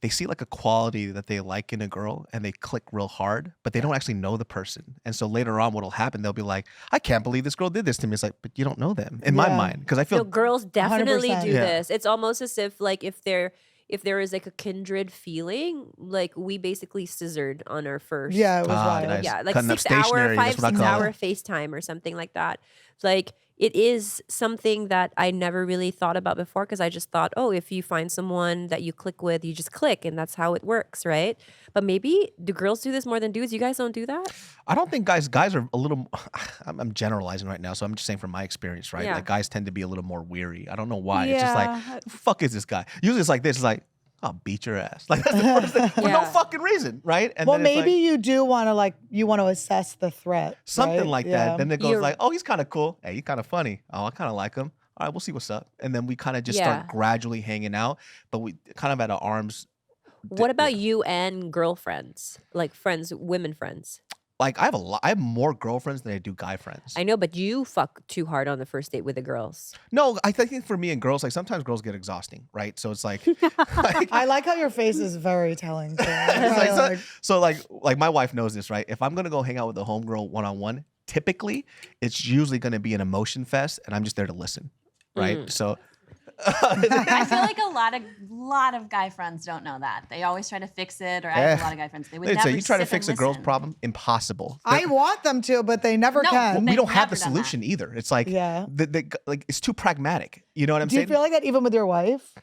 they see like a quality that they like in a girl and they click real hard, but they don't actually know the person. And so later on, what'll happen, they'll be like, I can't believe this girl did this to me. It's like, but you don't know them in my Yeah. mind. Because I So feel girls definitely 100%. do Yeah. this. It's almost as if like if there is like a kindred feeling, like we basically scissored on our first. Yeah, it was wild. nice. Yeah, like Cutting up 6 hour, stationary, that's 5, what I 6 call hour it. FaceTime or something like that. Like it is something that I never really thought about before because I just thought, oh, if you find someone that you click with, you just click and that's how it works, right? But maybe do girls do this more than dudes? You guys don't do that? I don't think guys are a little, I'm generalizing right now, so I'm just saying from my experience, right? Yeah. Like guys tend to be a little more weary. I don't know why. It's just Yeah. like, the fuck is this guy? Usually it's like this, it's like, I'll beat your ass. Like that's the first thing, for no Yeah. fucking reason, right? And Well, then it's maybe like, you do want to assess the threat. something right? like Yeah. that. Then it goes You're- like, oh, he's kind of cool. Hey, he's kind of funny. Oh, I kind of like him. All right, we'll see what's up. And then we kind of just start Yeah. gradually hanging out, but we kind of at our arms. What about you and girlfriends? Like friends, women friends? Like I have more girlfriends than I do guy friends. I know, but you fuck too hard on the first date with the girls. No, I think for me and girls, like sometimes girls get exhausting, right? So it's like, like I like how your face is very telling. Too. It's like, Like, so like my wife knows this, right? If I'm gonna go hang out with a homegirl one-on-one, typically it's usually gonna be an emotion fest, and I'm just there to listen, right? So I feel like a lot of guy friends don't know that. They always try to fix it, or I have a lot of guy friends. They would they'd never say you try to sit fix a and girl's listen. problem, impossible. I want them to, but they never No, can. we They've don't have the never done that. solution either. It's like Yeah. like it's too pragmatic. You know what I'm Do you saying? feel like that even with your wife?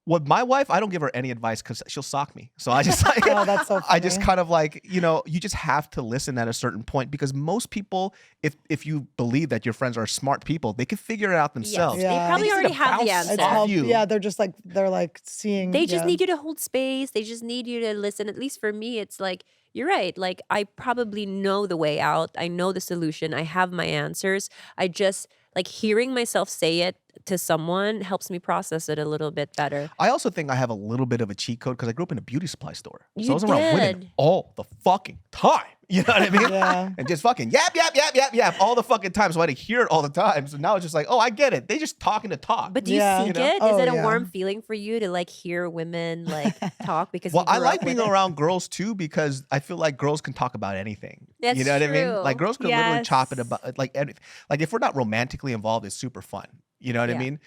With my wife, I don't give her any advice because she'll sock me. So I just like, Oh, that's so I just funny. kind of like, you just have to listen at a certain point because most people, if you believe that your friends are smart people, they can figure it out themselves. Yeah. They probably just need already to have the bounce answer. It's off called, you. yeah, they're like seeing. They just yeah. need you to hold space. They just need you to listen. At least for me, it's like, you're right. Like, I probably know the way out. I know the solution. I have my answers. I just, like, hearing myself say it to someone helps me process it a little bit better. I also think I have a little bit of a cheat code because I grew up in a beauty supply store. So You I was around women did. all the fucking time. You know what I mean? Yeah. And just fucking yap, yap, yap, yap, yap all the fucking time. So I had to hear it all the time. So now it's just like, oh, I get it. They just talking to talk. But do you Yeah. seek You know? it? Is Oh, it a yeah. warm feeling for you to like hear women like talk? Because Well, you I grew like up being with it? around girls too because I feel like girls can talk about anything. That's you know what I mean? true. Like girls can literally chop it Yes. about like anything. Like if we're not romantically involved, it's super fun. You know what I Yeah. mean?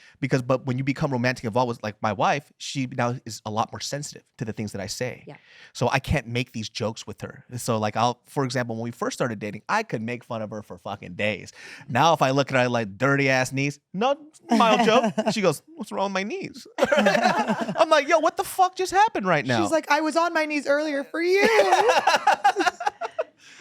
But when you become romantically involved with like my wife, she now is a lot more sensitive to the things that I say. Yeah. So I can't make these jokes with her. So like for example, when we first started dating, I could make fun of her for fucking days. Now if I look at her like dirty ass knees, no mild joke. She goes, "What's wrong with my knees?" I'm like, "Yo, what the fuck just happened right now?" She's like, I was on my knees earlier for you.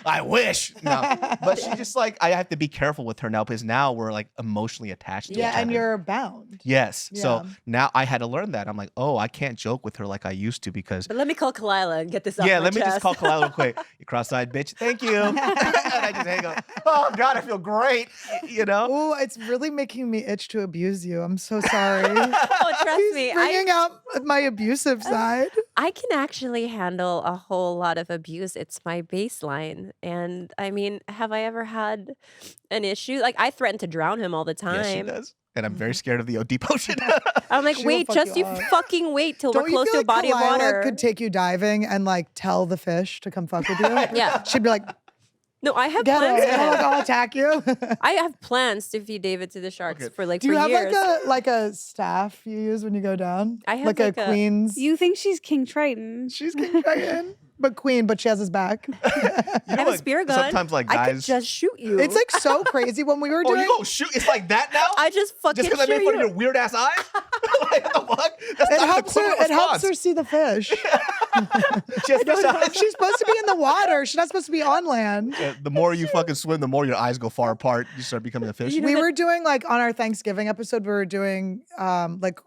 I wish. No. But she just like, I have to be careful with her now because now we're like emotionally attached to each Yeah, other. and you're bound. Yes. So Yeah. now I had to learn that. I'm like, oh, I can't joke with her like I used to because. But let me call Khalyla and get this off Yeah, my let me just chest. call Khalyla real quick. You cross-eyed bitch. Thank you. And I just hang up. Oh, God, I feel great. You know? Oh, it's really making me itch to abuse you. I'm so sorry. Oh, trust He's me. bringing out my abusive side. I can actually handle a whole lot of abuse. It's my baseline. And I mean, have I ever had an issue? Like, I threaten to drown him all the time. Yes, she does. And I'm very scared of the OD potion. I'm like, She will wait, fuck just you you up. fucking wait till Don't we're you close feel to a like body of Khalyla water. could take you diving and like tell the fish to come fuck with you? Yeah. She'd be like, No, I have get plans. it. And I'm like, I'll attack you. I have plans to feed David to the sharks Okay. for like Do you for have years. like a staff you use when you go down? I have like like a a- queen's. You think she's King Triton? She's King Triton. but queen, but she has his back. I have a spear gun. Sometimes like I could guys, just shoot you. It's like so crazy when we were oh, doing. you gonna shoot? It's like that now? I just fucking Just because I shoot made fun of you. your weird ass eyes? Like, what the fuck? That's It not helps an her. equivalent It helps her response. see the fish. She has fish eyes. She's supposed to be in the water. She's not supposed to be on land. The more you fucking swim, the more your eyes go far apart. You start becoming a fish. We were doing like on our Thanksgiving episode, we were doing like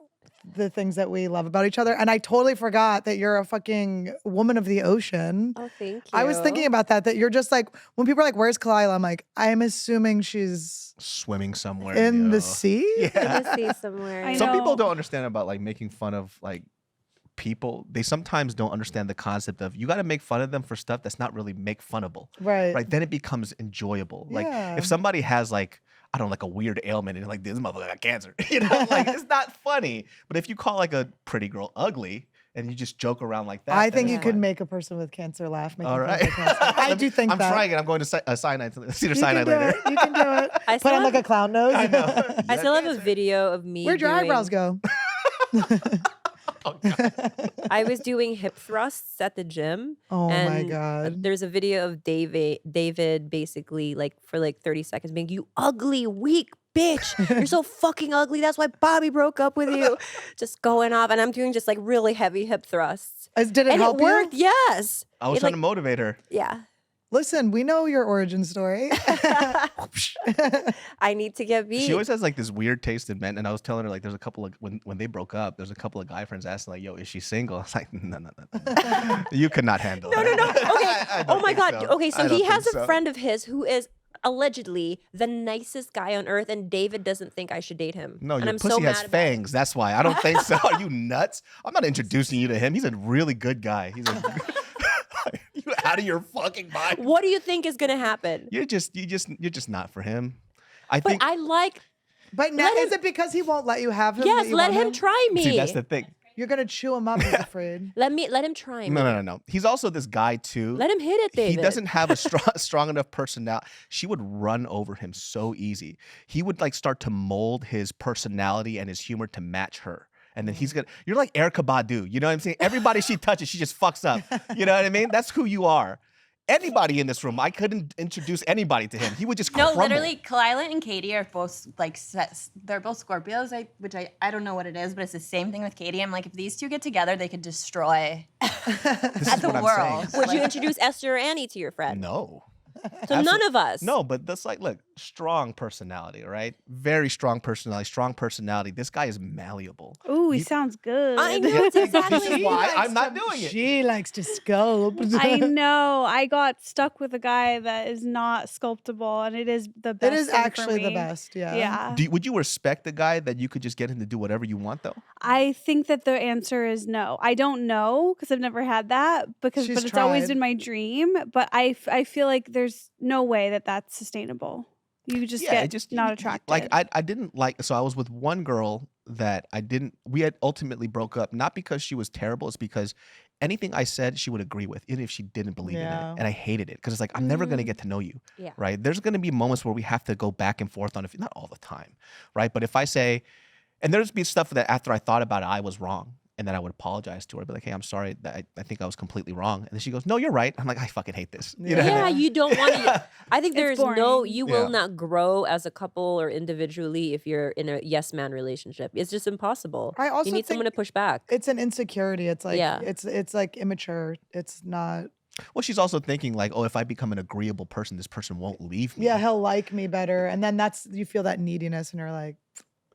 the things that we love about each other. And I totally forgot that you're a fucking woman of the ocean. Oh, thank you. I was thinking about that you're just like, when people are like, where's Khalyla? I'm like, I'm assuming she's Swimming somewhere. in the yo. sea. in Yeah. the sea somewhere. I Some people know. don't understand about like making fun of like people. They sometimes don't understand the concept of you got to make fun of them for stuff that's not really make funnable. Right. Right. Then it becomes enjoyable. Like Yeah. if somebody has like, I don't know, like a weird ailment and like this motherfucker got cancer, you know, like it's not funny. But if you call like a pretty girl ugly and you just joke around like that, I then think it's you could fine. make a person with cancer laugh. Making All fun of right. their cancer. I do think I'm that. trying it. I'm going to Cedar You Sinai can do later. it. You can do it. I Put still on like a clown nose. I know. I still have a video of me. Where'd your doing- eyebrows go? Oh, God. I was doing hip thrusts at the gym. Oh my and God. There's a video of David basically like for like 30 seconds being, you ugly, weak bitch. You're so fucking ugly. That's why Bobby broke up with you. Just going off. And I'm doing just like really heavy hip thrusts. Did it And help it worked, you? yes. I was It, trying like- to motivate her. Yeah. Listen, we know your origin story. I need to get beat. She always has like this weird taste in men, and I was telling her like there's a couple of when they broke up, there's a couple of guy friends asking like, "Yo, is she single?" I was like, "No, you could not handle No. that." Okay. I Oh don't my think God. so. Okay, I so don't he has think a so. friend of his who is allegedly the nicest guy on earth, and David doesn't think I should date him. No, and your I'm pussy so has mad about it. fangs. That's why. I don't think so. Are you nuts? I'm not introducing you to him. He's a really good guy. He's a you out of your fucking mind. What do you think is gonna happen? You're just not for him. I But think. I like. But now, Let is him- it because he won't let you have him? Yes, that you let want him try me. See, that's the thing. You're gonna chew him up. He's afraid. Let him try me. No. He's also this guy too. Let him hit it, David. He doesn't have a strong enough personality. She would run over him so easy. He would like start to mold his personality and his humor to match her. And then you're like Erykah Badu. You know what I'm saying? Everybody she touches, she just fucks up. You know what I mean? That's who you are. Anybody in this room, I couldn't introduce anybody to him. He would just No, crumble. literally, Khalyla and Katie are both like they're both Scorpios, which I don't know what it is, but it's the same thing with Katie. I'm like, if these two get together, they could destroy This is the what I'm world. saying. Would you introduce Esther or Annie to your friend? No. So none of us. No, but that's like, look, strong personality, right? Very strong personality. This guy is malleable. Ooh, he sounds good. I know it's exactly. This is why I'm not doing it. She likes to sculpt. I know. I got stuck with a guy that is not sculptable, and it is the best. It is thing for actually the me. best. Yeah. Yeah. Would you respect the guy that you could just get him to do whatever you want, though? I think that the answer is no. I don't know because I've never had that but She's it's always tried. been my dream. But I feel like there's no way that that's sustainable. You just get not attracted. Like I didn't like. So I was with one girl that I didn't. We had ultimately broke up, not because she was terrible. It's because anything I said she would agree with, even if she didn't believe in Yeah. it. And I hated it because it's like I'm never gonna get to know you. Yeah. Right. There's gonna be moments where we have to go back and forth on it. Not all the time. Right. But if I say, and there's be stuff that after I thought about it, I was wrong. And then I would apologize to her. I'd be like, hey, I'm sorry. I think I was completely wrong. And then she goes, no, you're right. I'm like, I fucking hate this. You know what I Yeah, mean? you don't want to. I think It's there's no. boring. You will Yeah. not grow as a couple or individually if you're in a yes man relationship. It's just impossible. I also you need someone to think push back. It's an insecurity. It's like Yeah. it's like immature. It's not. Well, she's also thinking like, oh, if I become an agreeable person, this person won't leave me. Yeah, he'll like me better, and then you feel that neediness, and you're like,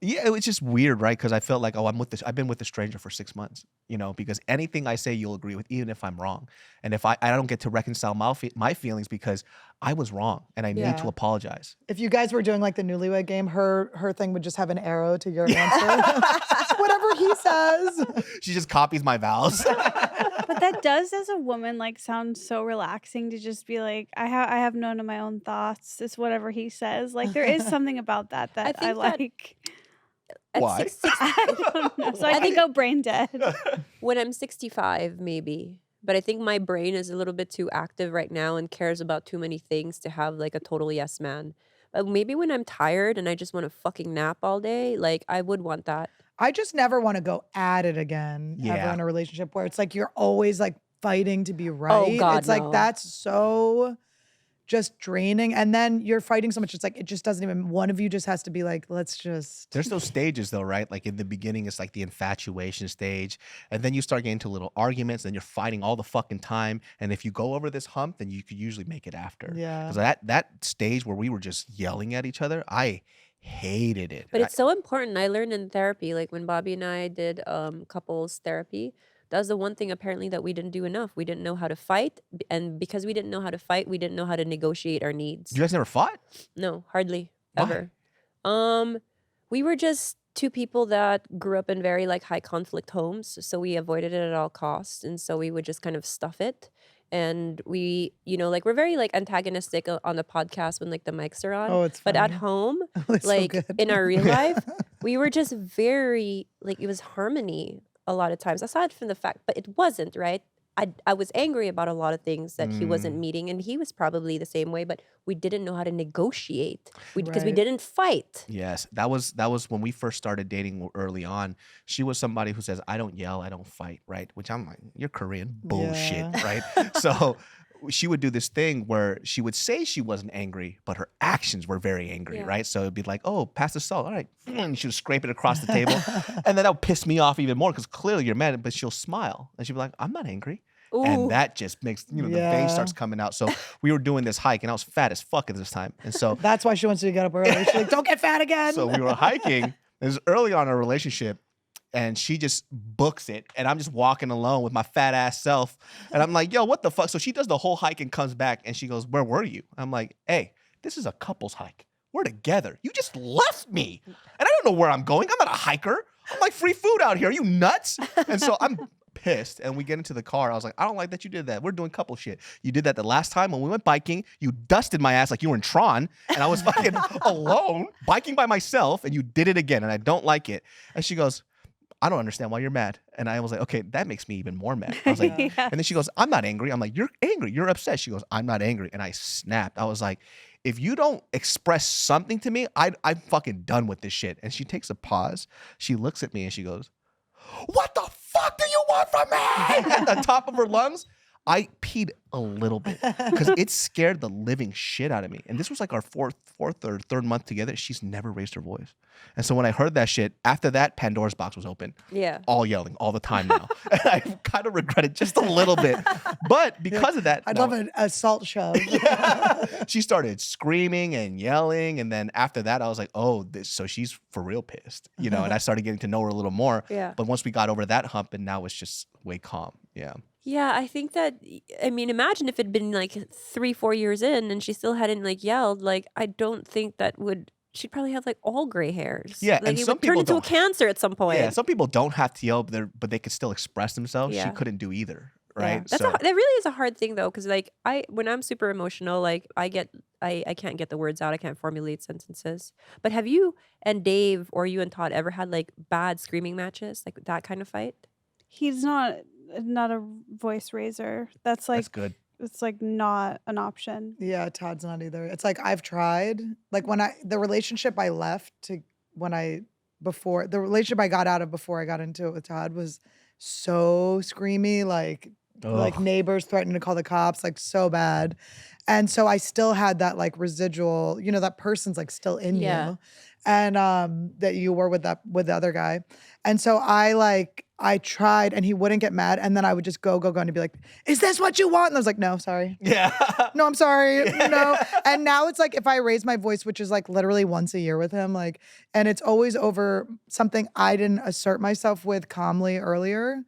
Yeah, it was just weird, right? Because I felt like, oh, I've been with a stranger for 6 months, because anything I say you'll agree with, even if I'm wrong. And if I don't get to reconcile my feelings because I was wrong and I need to Yeah. apologize. if you guys were doing like the Newlywed Game, her thing would just have an arrow to your answer. Whatever he says. She just copies my vows. But that does, as a woman, like sound so relaxing to just be like, I have none of my own thoughts. It's whatever he says. Like there is something about that I think that- like. At Why? I don't know. So I can go brain dead. When I'm 65, maybe. But I think my brain is a little bit too active right now and cares about too many things to have like a total yes man. But maybe when I'm tired and I just want to fucking nap all day, like I would want that. I just never want to go at it again ever Yeah. in a relationship where it's like you're always like fighting to be right. God, it's like no. that's so just draining. And then you're fighting so much. It's like it just doesn't even. One of you just has to be like, let's just. There's those stages though, right? Like in the beginning, it's like the infatuation stage, and then you start getting into little arguments, and you're fighting all the fucking time. And if you go over this hump, then you could usually make it after. Yeah. Because that stage where we were just yelling at each other, I hated it. But it's so important. I learned in therapy, like when Bobby and I did couples therapy, that was the one thing apparently that we didn't do enough. We didn't know how to fight. And because we didn't know how to fight, we didn't know how to negotiate our needs. You guys never fought? No, hardly Why? ever. We were just two people that grew up in very like high conflict homes, so we avoided it at all costs, and so we would just kind of stuff it. And we, like we're very like antagonistic on the podcast when like the mics are on. Oh, it's But at funny. home, It's so like good. in our real life, we were just very like it was harmony a lot of times. Aside from the fact, but it wasn't right. I was angry about a lot of things that he wasn't meeting, and he was probably the same way. But we didn't know how to negotiate because we Right. didn't fight. Yes, that was when we first started dating early on. She was somebody who says, "I don't yell, I don't fight," right? Which I'm like, "You're Korean, bullshit," Yeah. right? So she would do this thing where she would say she wasn't angry, but her actions were very angry, Yeah. right? So it'd be like, "Oh, pass the salt, all right," and she would scrape it across the table, and then that would piss me off even more because clearly you're mad. But she'll smile and she'll be like, "I'm not angry." Ooh. And that just makes the vein Yeah. starts coming out. So we were doing this hike, and I was fat as fuck at this time, and so That's why she wants you to get up early. She's like, don't get fat again. so we were hiking. It was early on in our relationship, and she just books it, and I'm just walking alone with my fat ass self, and I'm like, "Yo, what the fuck?" So she does the whole hike and comes back, and she goes, "Where were you?" I'm like, "Hey, this is a couples hike. We're together. You just left me, and I don't know where I'm going. I'm not a hiker. I'm like free food out here. Are you nuts?" And so I'm pissed, and we get into the car. I was like, "I don't like that you did that. We're doing couple shit. You did that the last time when we went biking. You dusted my ass like you were in Tron, and I was fucking alone biking by myself, and you did it again, and I don't like it." And she goes, "I don't understand why you're mad." And I was like, "Okay, that makes me even more mad." I was like, Yeah. and then she goes, "I'm not angry." I'm like, "You're angry. You're upset." She goes, "I'm not angry." And I snapped. I was like, "If you don't express something to me, I'm fucking done with this shit." And she takes a pause. She looks at me and she goes, "What the fuck do you want from me?" At the top of her lungs. I peed a little bit because it scared the living shit out of me. And this was like our fourth or third month together. She's never raised her voice. And so when I heard that shit, after that, Pandora's box was open. Yeah. All yelling all the time now. And I kind of regret it just a little bit. But because of that, I'd no. love an assault shove. She started screaming and yelling. And then after that, I was like, oh, so she's for real pissed, and I started getting to know her a little more. Yeah. But once we got over that hump, and now it's just way calm. Yeah. Yeah, I think that, I mean, imagine if it'd been like 3-4 years in and she still hadn't like yelled. Like, I don't think that she'd probably have like all gray hairs. Yeah, Like and it some would turn people into a don't- cancer at some point. Yeah. Some people don't have to yell, but they could still express themselves. She Yeah. couldn't do either. Yeah. Right. That really is a hard thing though, because like when I'm super emotional, like I can't get the words out. I can't formulate sentences. But have you and Dave or you and Todd ever had like bad screaming matches, like that kind of fight? He's not a voice raiser. That's like That's good. it's like not an option. Yeah, Todd's not either. It's like I've tried. Like the relationship I left to the relationship I got out of before I got into it with Todd was so screamy, like Ugh. neighbors threatening to call the cops, like so bad. And so I still had that like residual, that person's like still in Yeah. you. And that you were with the other guy. And so I tried and he wouldn't get mad. And then I would just go and be like, "Is this what you want?" And I was like, "No, sorry. Yeah. No, I'm sorry." No. And now it's like if I raise my voice, which is like literally once a year with him, like, and it's always over something I didn't assert myself with calmly earlier.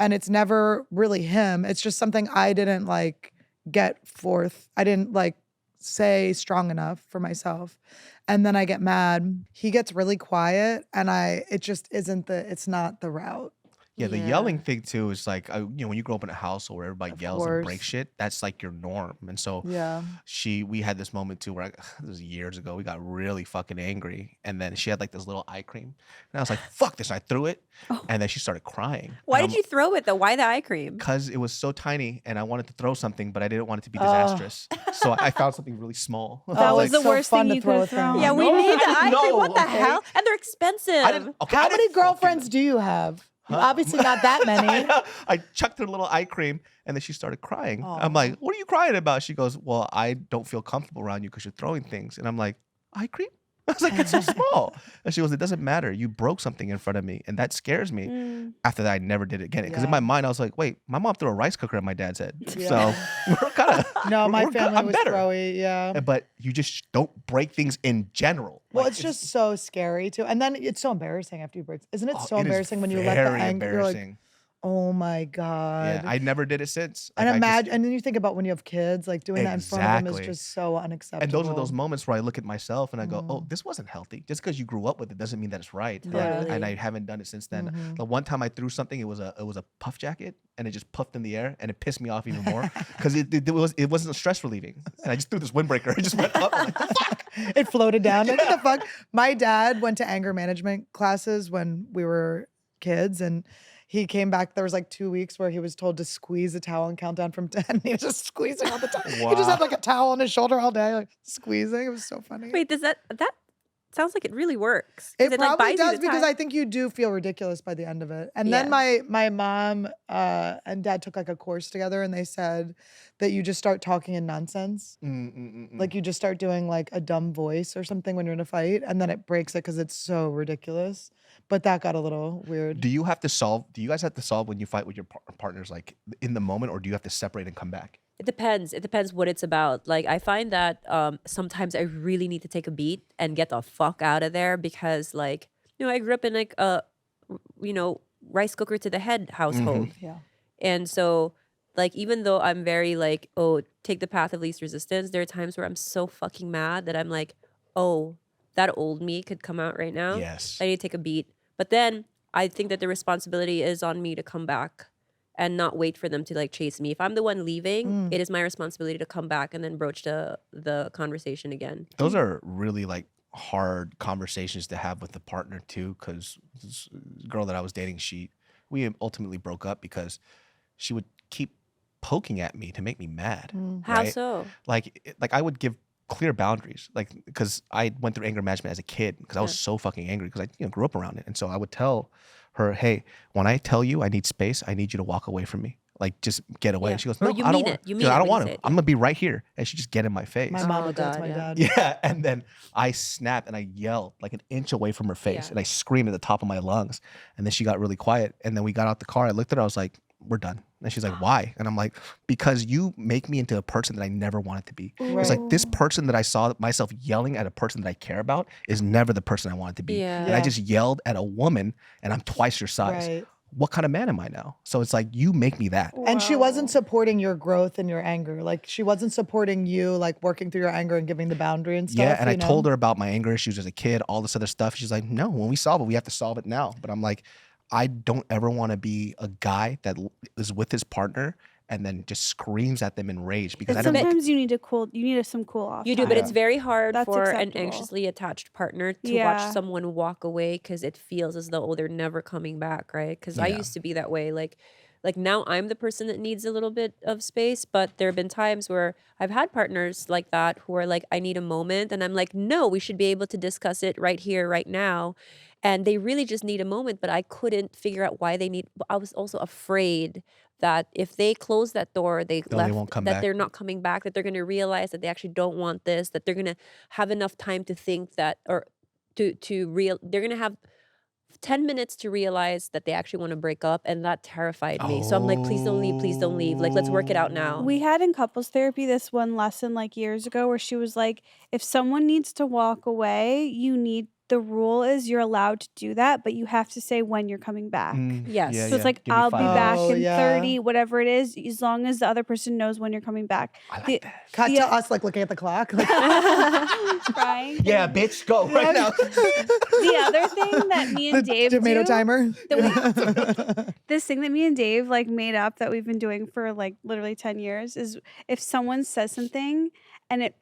And it's never really him. It's just something I didn't like get forth. I didn't like say strong enough for myself. And then I get mad. He gets really quiet and it just it's not the route. Yeah, the Yeah. yelling thing too is like, when you grow up in a household where everybody Of yells and course. breaks shit, that's like your norm. And so Yeah. we had this moment too where this was years ago, we got really fucking angry. And then she had like this little eye cream. And I was like, fuck this. And I threw it. Oh. And then she started crying. Why did you throw it though? Why the eye cream? Because it was so tiny and I wanted to throw something, but I didn't want it to be disastrous. So I found something really small. That was the so worst fun thing to you throw could a have thing. thrown. Yeah, we No, need I the didn't eye cream. know, What the okay? hell? And they're expensive. How many girlfriends do you have? Obviously not that many. I chucked her a little eye cream and then she started crying. I'm Aw. like, what are you crying about? She goes, well, I don't feel comfortable around you because you're throwing things. And I'm like, eye cream? I was like, it's so small. And she goes, it doesn't matter. You broke something in front of me. And that scares me. After that, I never did it again. Because in my mind, I was like, wait, my mom threw a rice cooker at my dad's head. Yeah. So we're kind of. No, my family I'm was better. throwy. Yeah. But you just don't break things in general. Well, Like, it's just so scary too. And then it's so embarrassing after you break. Isn't it oh, so it is embarrassing when you let the very anger, you're like, embarrassing. oh my God. Yeah, I never did it since. And Like, imagine, and then you think about when you have kids, like doing that in front of them is Exactly. just so unacceptable. And those are those moments where I look at myself and I go, oh, this wasn't healthy. Just because you grew up with it doesn't mean that it's right. Yeah. And I haven't done it since then. The one time I threw something, it was a puff jacket and it just puffed in the air and it pissed me off even more because it wasn't stress relieving. And I just threw this windbreaker. It just went up. I'm like, fuck. It floated down. Like, what the fuck? My dad went to anger management classes when we were kids, and he came back. There was like 2 weeks where he was told to squeeze a towel and count down from 10. He was just squeezing all the time. He just had like a towel on his shoulder all day, like squeezing. It was so funny. Wait, does that sounds like it really works? 'Cause It like, probably buys you does the because time. I think you do feel ridiculous by the end of it. And then my mom and dad took like a course together, and they said that you just start talking in nonsense. Like you just start doing like a dumb voice or something when you're in a fight, and then it breaks it because it's so ridiculous. But that got a little weird. Do you guys have to solve when you fight with your partners like in the moment, or do you have to separate and come back? It depends. It depends what it's about. Like I find that sometimes I really need to take a beat and get the fuck out of there because like, I grew up in like a, rice cooker to the head household. Yeah. And so like, even though I'm very like, oh, take the path of least resistance, there are times where I'm so fucking mad that I'm like, oh, that old me could come out right now. Yes. I need to take a beat. But then I think that the responsibility is on me to come back and not wait for them to like chase me. If I'm the one leaving, it is my responsibility to come back and then broach the conversation again. Those are really like hard conversations to have with the partner too, because this girl that I was dating, we ultimately broke up because she would keep poking at me to make me mad. How right? so? Like I would give clear boundaries, like because I went through anger management as a kid because I was so fucking angry because I grew up around it, and so I would tell her, hey, when I tell you I need space, I need you to walk away from me. Like just get away. Yeah. And she goes, Or no, you I don't mean want it. You She mean goes, it I don't when you want say to. it. I'm gonna be right here, and she just get in my face. My mom Oh, would do that to God, my yeah. dad. Yeah, and then I snapped and I yelled like an inch away from her face, Yeah. and I screamed at the top of my lungs. And then she got really quiet. And then we got out the car. I looked at her. I was like, "We're done." And she's like, "Why?" And I'm like, "Because you make me into a person that I never wanted to be." It's like this person that I saw myself yelling at a person that I care about is never the person I wanted to be. Yeah. And I Yeah. just yelled at a woman, and I'm twice your size. Right. What kind of man am I now? So it's like you make me that. And she wasn't supporting your growth and your anger. Like she wasn't supporting you, like working through your anger and giving the boundary and stuff. Yeah, and I you know? told her about my anger issues as a kid, all this other stuff. She's like, no, when we solve it, we have to solve it now. But I'm like, I don't ever want to be a guy that is with his partner and then just screams at them in rage because And I don't. sometimes you need some cool off. You do, but time. it's very hard That's for an acceptable. anxiously attached partner to Yeah. watch someone walk away because it feels as though, oh, they're never coming back, right? Because I Yeah. used to be that way. Like now I'm the person that needs a little bit of space, but there have been times where I've had partners like that who are like, I need a moment. And I'm like, no, we should be able to discuss it right here, right now. And they really just need a moment, but I couldn't figure out why they need. I was also afraid that if they close that door, they won't come that back. they're not coming back, that they're going to realize that they actually don't want this, that they're going to have enough time to think that, or they're going to have 10 minutes to realize that they actually want to break up, and that terrified me. So I'm like, please don't leave, please don't leave. Like, let's work it out now. We had in couples therapy this one lesson like years ago where she was like, if someone needs to walk away, the rule is you're allowed to do that, but you have to say when you're coming back. Yes. Yeah, So it's like, Give me I'll be 5 back minutes. Oh, in yeah. 30, whatever it is, as long as the other person knows when you're coming back. I like The- that. Cut Yeah. to us like looking at the clock. Like, Crying. Yeah, bitch, go right now. The other thing that me and the Dave tomato do, timer. this thing that me and Dave like made up that we've been doing for like literally 10 years is if someone says something and it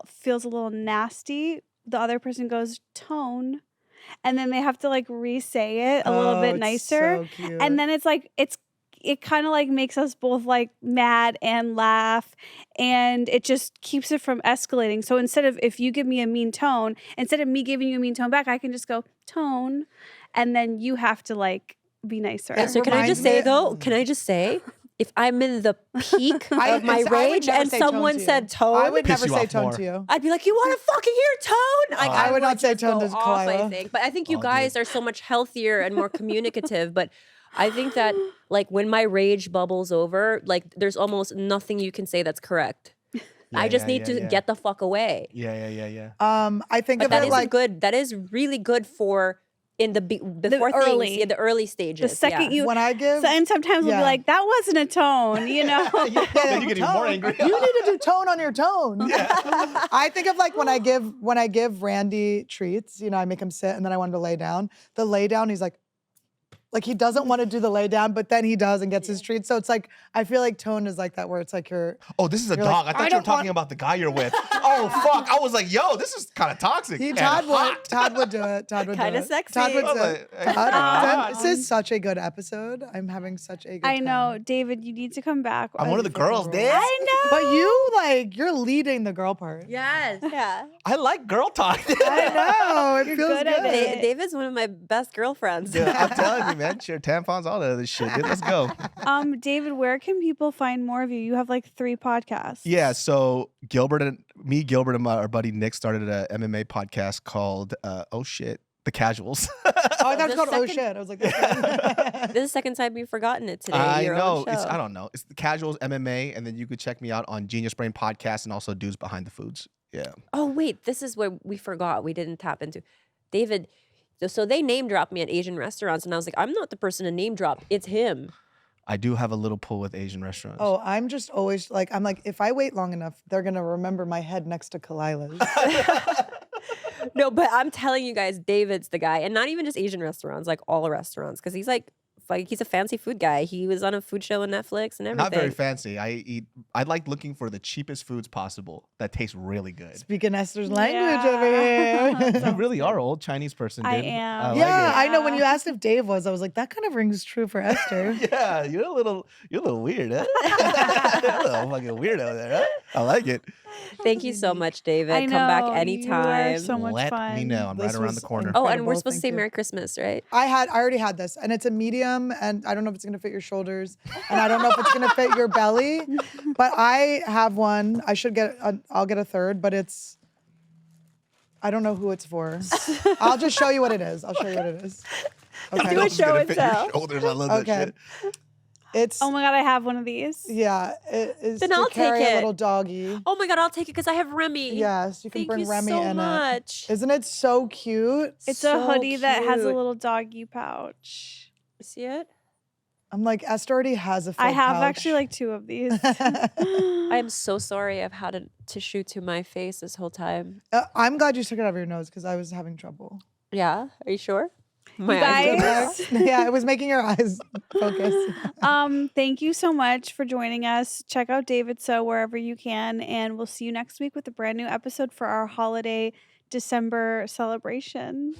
feels a little nasty, the other person goes tone, and then they have to like re-say it a little Oh, bit it's nicer, so cute. and then it's like it kind of like makes us both like mad and laugh, and it just keeps it from escalating. So instead of if you give me a mean tone, instead of me giving you a mean tone back, I can just go tone, and then you have to like be nicer. It So can I just reminds say me- though? Can I just say, if I'm in the peak of my I would rage never and say tone someone to you. said tone, I would Piss never you say off tone more. to you. I'd be like, you want to fucking hear tone? Like, I would not say just tone go to off, I Khalyla. think. But I think you Oh, guys dude. are so much healthier and more communicative. But I think that like when my rage bubbles over, like there's almost nothing you can say that's correct. I just need to get the fuck away. Yeah. I think But of that it is like good. That is really good for in the before early. things, the early stages. The second you when I give. and sometimes we'll be Yeah. like, that wasn't a tone, you know? Then you get even more angry. You need to do tone on your tone. I think of like when I give Randy treats, I make him sit and then I want him to lay down. The lay down, he's like he doesn't want to do the lay down, but then he does and gets his treats. So it's like, I feel like tone is like that where it's like you're. Oh, this is a You're dog. like, I I thought you were don't talking want- about the guy you're with. Oh, fuck. I was like, yo, this is kind of toxic. and Todd hot. would do it. Todd would do Kinda it. sexy. Todd would I'm do it. like, Todd, this is such a good episode. I'm having such a good I know, time. David, you need to come back. I'm one of the girls, fucking dude. I know. But you're leading the girl part. Yes. Yeah. I like girl talk. I know. It You're feels good at it. David's one of my best girlfriends. Dude, I'm telling you, man. Share tampons, all that other shit. Dude, let's go. David, where can people find more of you? You have like 3 podcasts. Yeah, so Gilbert and our buddy Nick started a MMA podcast called The Casuals. Oh, I thought it was The called Oh second- Shit. I was like, This is the second time you've forgotten it today. I your know. Own show. I don't know. It's The Casuals MMA, and then you could check me out on Genius Brain Podcast and also Dudes Behind the Foods. Yeah. Oh wait, this is where we forgot. We didn't tap into. David, so they name dropped me at Asian restaurants, and I was like, I'm not the person to name drop. It's him. I do have a little pull with Asian restaurants. oh, I'm just always like, if I wait long enough, they're going to remember my head next to Khalyla's. No, but I'm telling you guys, David's the guy, and not even just Asian restaurants, like all restaurants, because he's like he's a fancy food guy. He was on a food show on Netflix and everything. Not very fancy. I like looking for the cheapest foods possible that taste really good. Speaking Esther's language over Yeah. here. You really are an old Chinese person, dude. I am. like Yeah, it. I know. When you asked if Dave was, I was like, that kind of rings true for Esther. Yeah, you're a little weird, huh? You're a little fucking weirdo there, huh? I like it. Thank you so much, David. I know. Come back You are anytime. so much Let fun. me know. I'm This right around was the corner. Oh, and we're Incredible, supposed to thank say you. Merry Christmas, right? I already had this, and it's a medium, and I don't know if it's gonna fit your shoulders, and I don't know if it's gonna fit your belly, but I have one. I'll get a third, but I don't know who it's for. I'll just show you what it is. I'll show you what it is. I Okay. know a it's gonna show and fit your tell. shoulders. I love Okay. that shit. It's Oh my God, I have one of these. yeah. It is Then to I'll take carry it. a little doggy. Oh my God, I'll take it because I have Remy. Yes, you can Thank bring you Remy so in much. it. Isn't it so cute? It's So a hoodie that has a cute. little doggy pouch. See it? I'm like, Esther already has a. I filled have pouch. actually like 2 of these. I am so sorry I've had a tissue to my face this whole time. I'm glad you took it out of your nose because I was having trouble. Yeah? Are you sure? You My eyes go guys, black. Yeah, it was making your eyes focus. thank you so much for joining us. Check out David So wherever you can, and we'll see you next week with a brand new episode for our holiday December celebration.